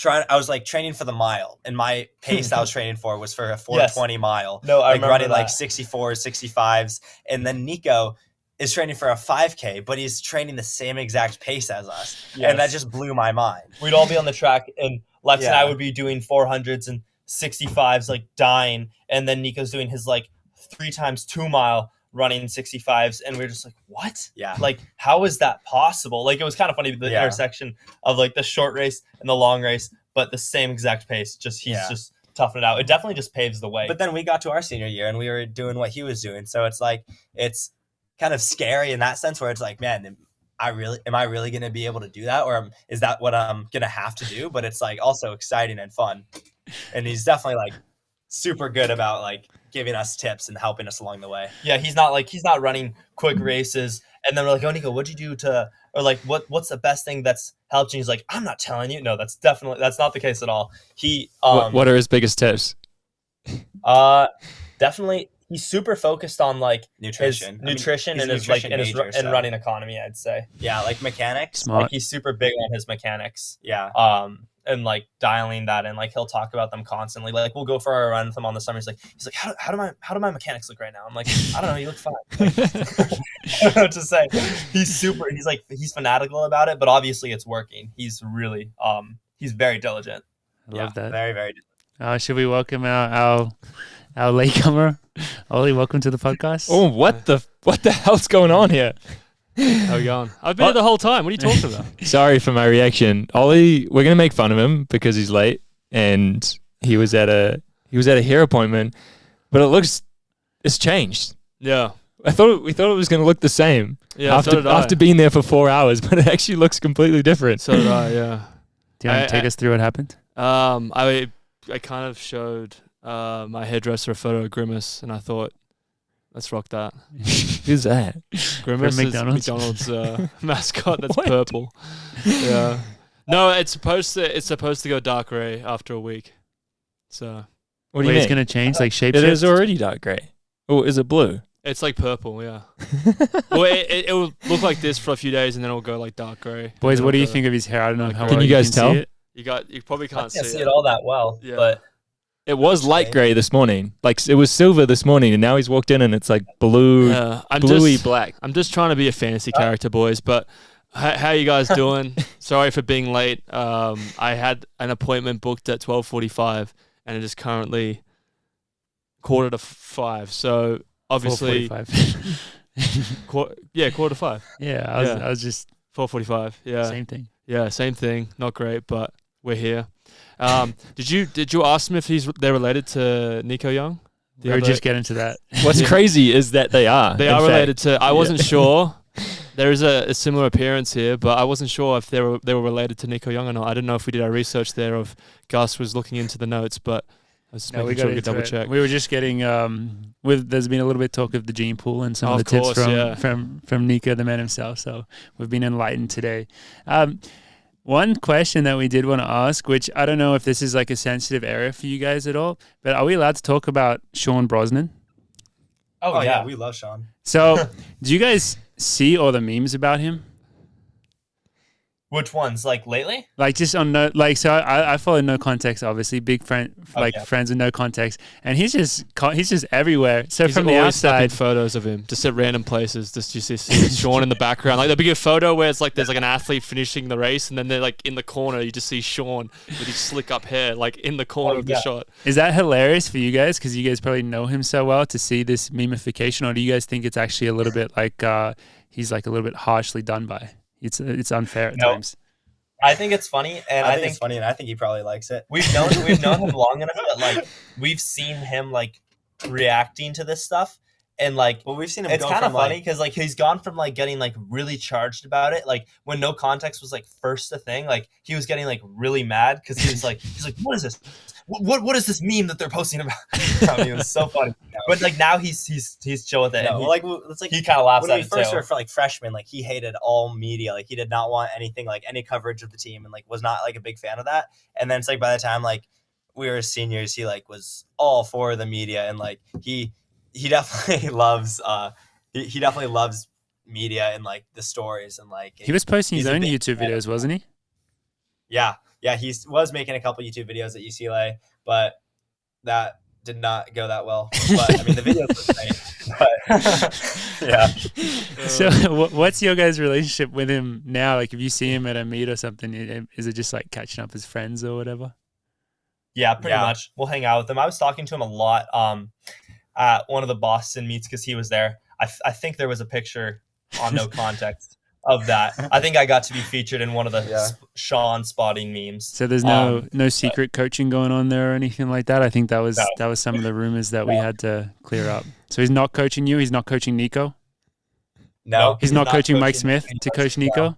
I was like training for the mile, and my pace I was training for was for a 4:20 mile. No, I like remember running that. like 64s, 65s, and then Nico is training for a 5K, but he's training the same exact pace as us, and that just blew my mind. We'd all be on the track, and Lex and I Yeah. would be doing 400s and 65s, like dying, and then Nico's doing his like 3 times 2 mile running 65s, and we were just like, what? Yeah. Like, how is that possible? Like, it was kind of funny, the Yeah. intersection of like the short race and the long race, but the same exact pace. Just he's Yeah. just toughing it out. It definitely just paves the way. But then we got to our senior year, and we were doing what he was doing, so it's like it's kind of scary in that sense, where it's like, man, am I really going to be able to do that, or is that what I'm going to have to do? But it's like also exciting and fun, and he's definitely like super good about like giving us tips and helping us along the way. Yeah, he's not running quick races, and then we're like, oh, Nico, what'd you do or like what's the best thing that's helped you? He's like, I'm not telling you. No, that's not the case at all. He What are his biggest tips? definitely he's super focused on like Nutrition. his nutrition he's and a his like nutrition and his major, and so- running economy, I'd say. Yeah, like mechanics. Smart. Like he's super big on his mechanics. Yeah. And like dialing that in, like he'll talk about them constantly. Like we'll go for a run with him on the summer. He's like, how do my mechanics look right now? I'm like, I don't know, you look fine. Like, I don't know what to say. He's fanatical about it, but obviously it's working. He's really he's very diligent. I love that. Very, very. Should we welcome our our latecomer. Ollie, welcome to the podcast. Oh, what the hell's going on here? How we going? I've been here the whole time. What are you talking about? Sorry for my reaction. Ollie, we're gonna make fun of him because he's late and he was at a hair appointment, but it's changed. Yeah. We thought it was gonna look the same. Yeah. After being there for 4 hours, but it actually looks completely different. So did I. Yeah. Do you want to take us through what happened? I kind of showed my hairdresser a photo of Grimace, and I thought, let's rock that. Who's that? Grimace is McDonald's mascot. That's purple. Yeah. No, it's supposed to go dark gray after a week. So What do you It's mean? going to change like shape? It is already dark gray. Oh, is it blue? it's like purple. Yeah. Well, it will look like this for a few days, and then it'll go like dark gray. Boys, what do you think of his hair? I don't know how Can well you guys can tell? see it. You probably I can't can't see it. it all that well, Yeah. but It was light gray this morning. Like it was silver this morning, and now he's walked in and it's like blue, bluey black. I'm just trying to be a fantasy character, boys. But how you guys doing? Sorry for being late. I had an appointment booked at 12:45, and it is currently 4:45. So obviously, 4:45. quarter to 5. Yeah, I was just 4:45. Yeah, same thing. yeah, same thing. Not great, but we're here. Did you ask them if they're related to Nico Young? We were just getting to that. What's crazy is that they are. They in are fact. related to. I wasn't sure. There is a similar appearance here, but I wasn't sure if they were related to Nico Young or not. I didn't know if we did our research there, or if Gus was looking into the notes, but I was just making sure we could double check. We were just getting there's been a little bit of talk of the gene pool and some of the tips from Nico, the man himself. So we've been enlightened today. One question that we did want to ask, which I don't know if this is like a sensitive area for you guys at all, but are we allowed to talk about Sean Brosnan? Oh yeah, we love Sean. So do you guys see all the memes about him? which ones? Like lately? Like just on so I follow No Context, obviously, big friend, friends with No Context, and he's just everywhere. So He's from the always snapping outside, photos of him just at random places. Just you see Sean in the background. Like there'll be a photo where it's like there's like an athlete finishing the race, and then they're like in the corner. You just see Sean with his slick up hair, like in the corner of the shot. is that hilarious for you guys? Because you guys probably know him so well to see this memification, or do you guys think it's actually a little bit like he's like a little bit harshly done by? It's unfair at times. I think it's funny, and I think it's funny, and I think he probably likes it. We've known him long enough that like we've seen him like reacting to this stuff, and like we've seen him. It's kind of funny because like he's gone from like getting like really charged about it. Like when No Context was like first a thing, like he was getting like really mad because he's like what is this? What is this meme that they're posting about? I mean, it was so funny. But like now he's chill with it. No, it's like he kind of laughs when at we it first too. were for like freshmen, like he hated all media. Like he did not want anything like any coverage of the team, and like was not like a big fan of that. And then it's like by the time like we were seniors, he like was all for the media, and like he definitely loves he definitely loves media and like the stories, and like He was posting his own YouTube videos, wasn't he? Yeah, he was making a couple YouTube videos at UCLA, but that did not go that well. But I mean, the videos were great. But yeah. So, what's your guys' relationship with him now? Like, if you see him at a meet or something, is it just like catching up as friends or whatever? Yeah, pretty much. We'll hang out with him. I was talking to him a lot at one of the Boston meets because he was there. I think there was a picture on No Context of that. I think I got to be featured in one of the Sean spotting memes. So there's no secret coaching going on there or anything like that. I think that was some of the rumors that we had to clear up. So he's not coaching you. He's not coaching Nico. No, he's not coaching Mike Smith to coach Nico.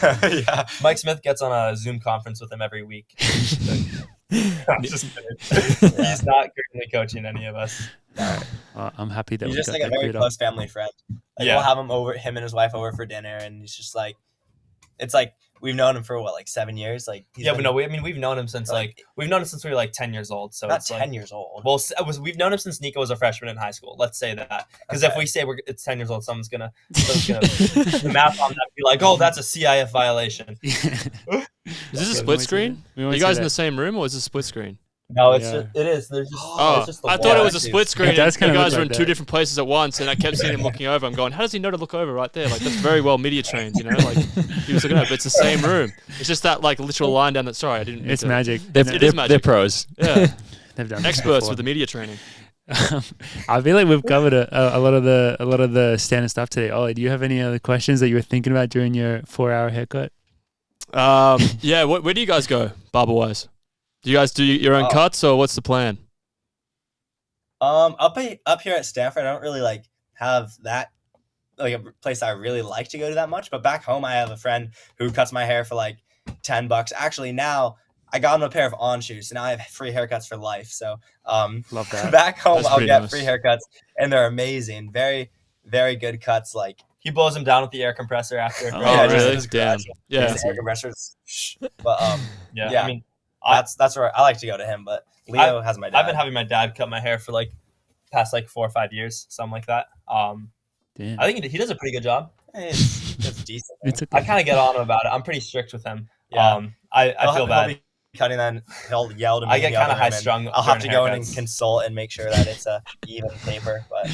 Yeah, Mike Smith gets on a Zoom conference with him every week. I'm just kidding. He's not currently coaching any of us. Well, I'm happy that he's we just got like a that very cleared close up. family friend. Like we'll have him and his wife over for dinner, and he's just like, it's like we've known him for what, like 7 years. Like we've known him since we were like 10 years old. So not it's 10 years old. Well, we've known him since Nico was a freshman in high school. Let's say that, because if we say it's 10 years old, someone's gonna the math on that be like, oh, that's a CIF violation. Is this a split screen? Are you guys in the same room, or is this a split screen? No, it is. There's just. I thought it was a split screen. It does You kinda guys look were like in two that. different places at once, and I kept seeing him looking over. I'm going, how does he know to look over right there? Like, that's very well media trained, you know? Like, he was looking over, but it's the same room. It's just that, like, literal line down that. Sorry, I didn't. It's magic. They're pros. Yeah. They've done Experts with the media training. I feel like we've covered a lot of the standard stuff today. Ollie, do you have any other questions that you were thinking about during your 4-hour haircut? Yeah. Where do you guys go, barber wise? Do you guys do your own cuts, or what's the plan? Up here at Stanford, I don't really like have that like a place I really like to go to that much. But back home, I have a friend who cuts my hair for like $10. Actually, now I got him a pair of on shoes, so now I have free haircuts for life. So Love that. back home, That's I'll pretty get nice. free haircuts, and they're amazing. Very, very good cuts. Like He blows them down with the air compressor after. Oh, yeah, really? just Damn. Yeah. air compressors. But yeah. I mean, that's where I like to go to him. But Leo has my dad. I've been having my dad cut my hair for like past like 4 or 5 years, something like that. Damn. I think he does a pretty good job. It's decent. It's I okay. kind of get on him about it. I'm pretty strict with him. Yeah. I feel He'll bad. be cutting, then he'll yell to me. I get yell kind to of him, and high strung. I'll have to go in and consult and make sure that it's a even paper. But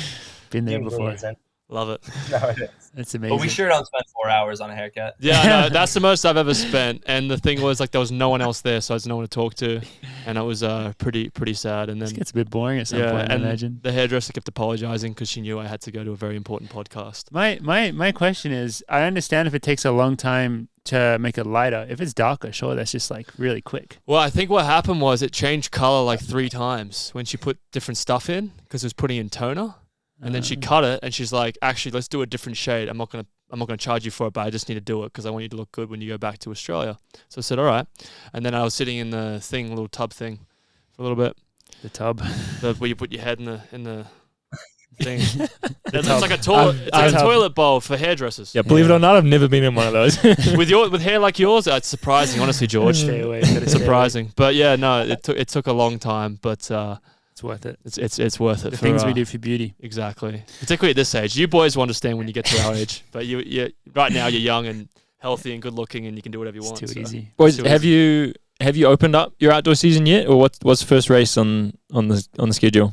Been there usually before. isn't. Love it. No, it is. That's amazing. But we sure don't spend 4 hours on a haircut. Yeah, no, that's the most I've ever spent. And the thing was, like, there was no one else there, so I had no one to talk to, and it was pretty sad. And then This gets a bit boring at some point, I and imagine. the hairdresser kept apologizing because she knew I had to go to a very important podcast. My question is, I understand if it takes a long time to make it lighter. If it's darker, sure, that's just like really quick. Well, I think what happened was it changed color like 3 times when she put different stuff in because it was putting in toner. And then she cut it, and she's like, "Actually, let's do a different shade. I'm not gonna charge you for it, but I just need to do it because I want you to look good when you go back to Australia." So I said, "All right." And then I was sitting in the little tub thing, for a little bit. The tub. Where you put your head in the thing. It's tub. like a toilet. It's like a tub. toilet bowl for hairdressers. Yeah, believe it or not, I've never been in one of those. With hair like yours, it's surprising, honestly, George. Stay away. Gotta stay away. Surprising, but yeah, no, it took a long time, but It's worth it. it's worth it. The for, things we do for beauty. Exactly. Particularly at this age. You boys will understand when you get to our age. But you right now you're young and healthy and good looking and you can do whatever you want. It's too so. easy. Boys, Too have easy. you opened up your outdoor season yet, or what's the first race on the schedule?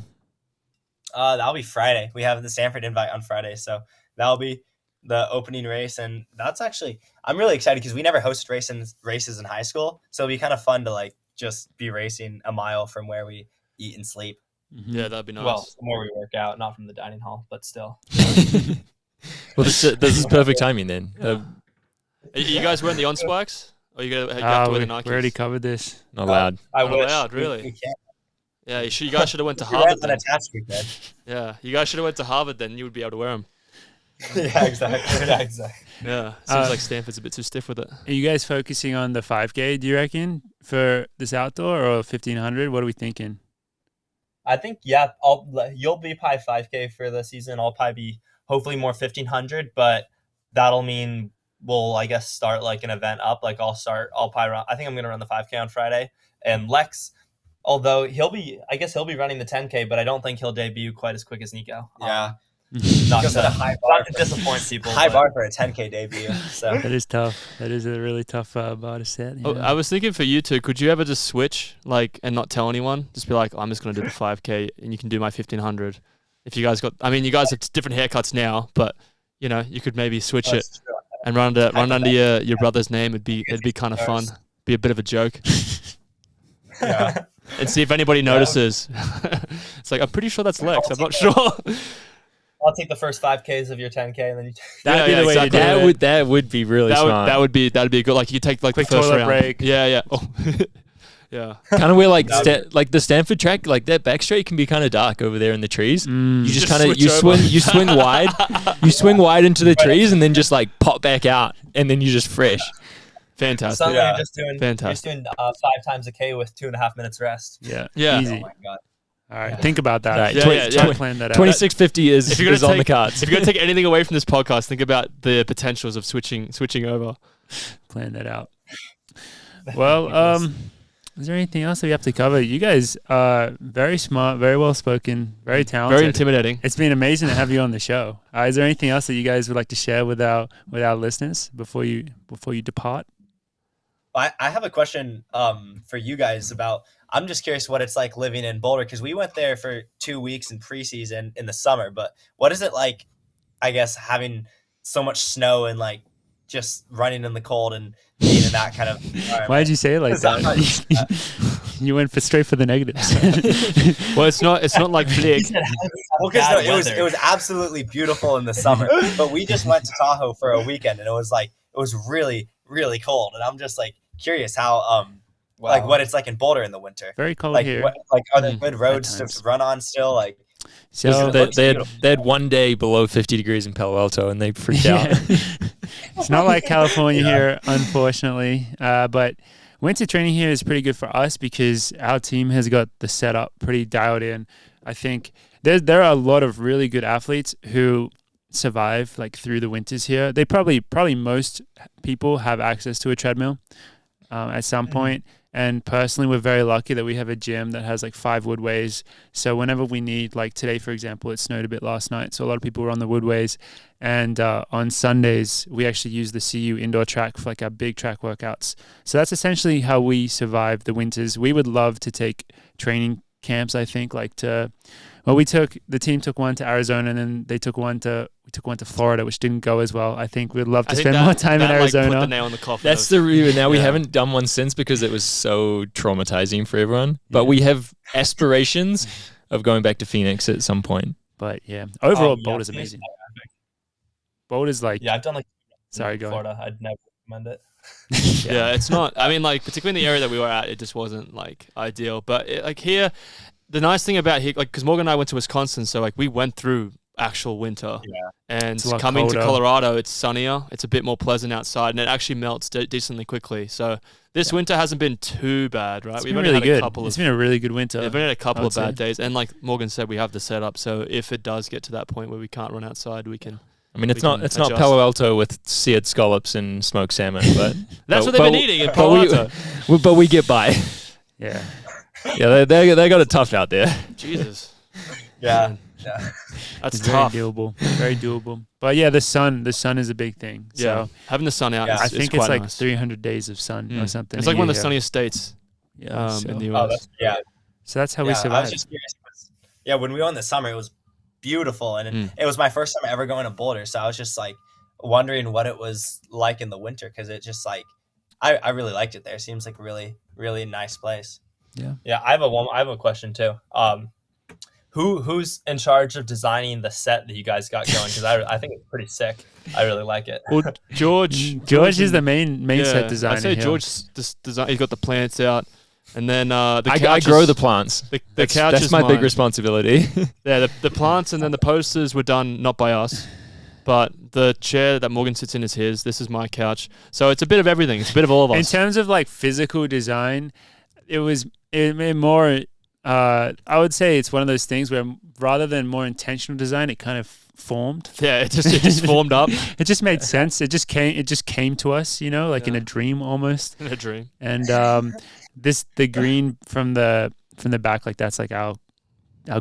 That'll be Friday. We have the Stanford invite on Friday, so that'll be the opening race, and that's actually I'm really excited because we never hosted races in high school, so it'll be kind of fun to like just be racing a mile from where we eat and sleep. Yeah, that'd be nice. Well, the more we work out, not from the dining hall, but still. Well, this is perfect timing then. Are you guys wearing the on spikes? Or you have to wear the Nikes? We already covered this. Not allowed. I Not wish. allowed, really. We can't. Yeah, you guys should have went to If you're Harvard then. unattached, we could. Yeah, you guys should have went to Harvard then. You would be able to wear them. Yeah, exactly. Yeah, exactly. Yeah, seems like Stanford's a bit too stiff with it. Are you guys focusing on the 5K, do you reckon, for this outdoor or 1500? What are we thinking? I think you'll be probably 5K for the season. I'll probably be hopefully more 1500, but that'll mean we'll I guess start like an event up. Like I'll probably run. I think I'm gonna run the 5K on Friday. And Lex, although he'll be running the 10K, but I don't think he'll debut quite as quick as Nico. Yeah. Not Just at a to, high bar. not to disappoint people. High but- bar for a 10K debut. So That is tough. That is a really tough bar to set. Oh, I was thinking for you two, could you ever just switch and not tell anyone? Just be like, I'm just going to do the 5K and you can do my 1500. If you guys you guys have different haircuts now, but you could maybe switch it that's true. and run under your brother's name. It'd be kind of fun. Be a bit of a joke. Yeah. And see if anybody notices. It's like, I'm pretty sure that's Lex. I'm not sure. I'll take the first 5Ks of your 10K, and then you. That'd be the way to do That it. that would be really smart. That'd be a good. Like you could take like Quick the first toilet round. break. Yeah. Oh. Yeah. Kind of where like the Stanford track, like that back straight can be kind of dark over there in the trees. You just kind of you swing wide, you swing wide into the trees, and then just like pop back out, and then you're just fresh. Fantastic. Suddenly Yeah. you're just doing Fantastic. You're just doing 5 times a K with 2.5 minutes rest. Yeah. Yeah. Easy. Oh my god. All right. Think about that. Right, Try yeah. to plan that out. 2650 If you're is gonna on the cards. If you're gonna take anything away from this podcast, think about the potentials of switching over. Plan that out. Well, is there anything else that we have to cover? You guys are very smart, very well spoken, very talented. Very intimidating. It's been amazing to have you on the show. Is there anything else that you guys would like to share with our listeners before you depart? I have a question for you guys about. I'm just curious what it's like living in Boulder because we went there for 2 weeks in preseason in the summer. But what is it like? I guess having so much snow and like just running in the cold and being in that kind of environment. Why did you say it like that? You went straight for the negatives. Well, it's not like flick. Well, because it was absolutely beautiful in the summer, but we just went to Tahoe for a weekend, and it was really, really cold, and I'm just like curious how like what it's like in Boulder in the winter. Very cold Like here. are there good roads to run on still? Like So they had 1 day below 50 degrees in Palo Alto, and they freaked out. It's not like California here, unfortunately. But winter training here is pretty good for us because our team has got the setup pretty dialed in. I think there are a lot of really good athletes who survive like through the winters here. They probably most people have access to a treadmill at some point. And personally, we're very lucky that we have a gym that has like 5 woodways. So whenever we need, like today, for example, it snowed a bit last night. So a lot of people were on the woodways. And on Sundays, we actually use the CU indoor track for like our big track workouts. So that's essentially how we survive the winters. We would love to take training camps, I think, the team took one to Arizona, and then we took one to Florida, which didn't go as well. I think we'd love to spend more time in Arizona. Put the nail in the coffin. That's the reason. Now we haven't done one since because it was so traumatizing for everyone. But we have aspirations of going back to Phoenix at some point. But yeah, overall, Boulder's amazing. Boulder's like I've done like sorry, go Florida. I'd never recommend it. Yeah, it's not. I mean, like particularly in the area that we were at, it just wasn't like ideal. But like here, the nice thing about here, like because Morgan and I went to Wisconsin, so like we went through actual winter. Yeah. And coming to Colorado, it's sunnier. It's a bit more pleasant outside, and it actually melts decently quickly. So this winter hasn't been too bad, right? We've only had a couple. It's been a really good winter. We've had a couple of bad days, and like Morgan said, we have the setup. So if it does get to that point where we can't run outside, we can. I mean, it's not Palo Alto with seared scallops and smoked salmon, but that's what they've been eating in Palo Alto. But we get by. Yeah. Yeah, they got it tough out there. Jesus. Yeah. That's tough. Very doable. But yeah, the sun is a big thing. So having the sun out, I think it's like nice. 300 days of sun or something. It's like one of the sunniest states in the US. So that's how we survive. I was just curious. When we went in the summer, it was beautiful, and it was my first time ever going to Boulder. So I was just like wondering what it was like in the winter, because it just like I really liked it there. It seems like a really, really nice place. Yeah. I have a question too. Who's in charge of designing the set that you guys got going? Because I think it's pretty sick. I really like it. Well, George is the main set designer. I'd say George design. He's got the plants out, and then I grow the plants. The couch that's is my mine. big responsibility. Yeah, the plants, and then the posters were done not by us, but the chair that Morgan sits in is his. This is my couch. So it's a bit of everything. It's a bit of all of us. In terms of like physical design, it made more. I would say it's one of those things where rather than more intentional design, it kind of formed. Yeah, it just formed up. It just made sense. It just came to us, like in a dream almost. In a dream. And the green from the back, like that's like our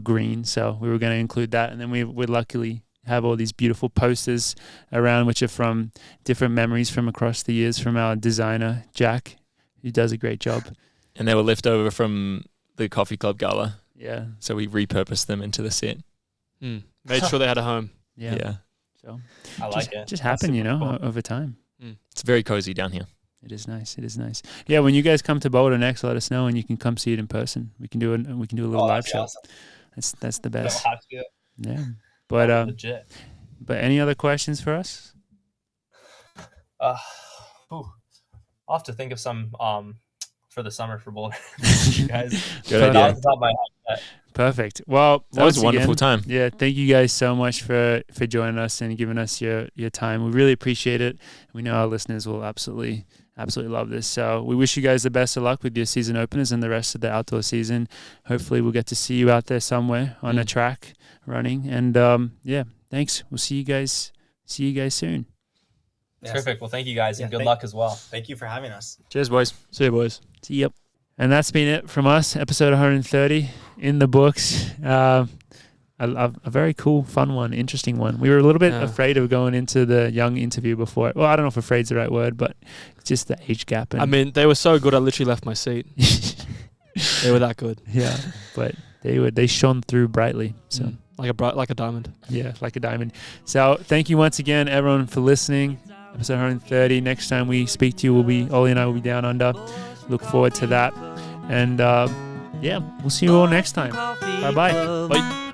green. So we were going to include that, and then we would luckily have all these beautiful posters around, which are from different memories from across the years from our designer Jack, who does a great job. And they were left over from the coffee club gala. Yeah. So we repurposed them into the set. Made sure they had a home. Yeah. So I like it. Just happened, cool. Over time. It's very cozy down here. It is nice. Yeah, when you guys come to Boulder next, let us know, and you can come see it in person. We can do a little live show. Awesome. That's the best. Yeah. But legit. But any other questions for us? I'll have to think of some for the summer for Boulder. You guys. Good idea. Perfect. Well, that was a wonderful time. Yeah, thank you guys so much for joining us and giving us your time. We really appreciate it. We know our listeners will absolutely love this. So we wish you guys the best of luck with your season openers and the rest of the outdoor season. Hopefully we'll get to see you out there somewhere on a track running. And thanks. We'll see you guys soon. Yes. Terrific. Well, thank you guys, and good luck as well. Thank you for having us. Cheers, boys. See you, boys. See you. And that's been it from us, episode 130 in the books. A very cool, fun one, interesting one. We were a little bit afraid of going into the Young interview before. Well, I don't know if afraid's the right word, but it's just the age gap. I mean, they were so good, I literally left my seat. They were that good. Yeah, but they shone through brightly. So like a diamond. Yeah, like a diamond. So thank you once again, everyone, for listening. Episode 130. Next time we speak to you, Ollie and I will be down under. Look forward to that. And yeah, we'll see you all next time. Bye-bye. Bye.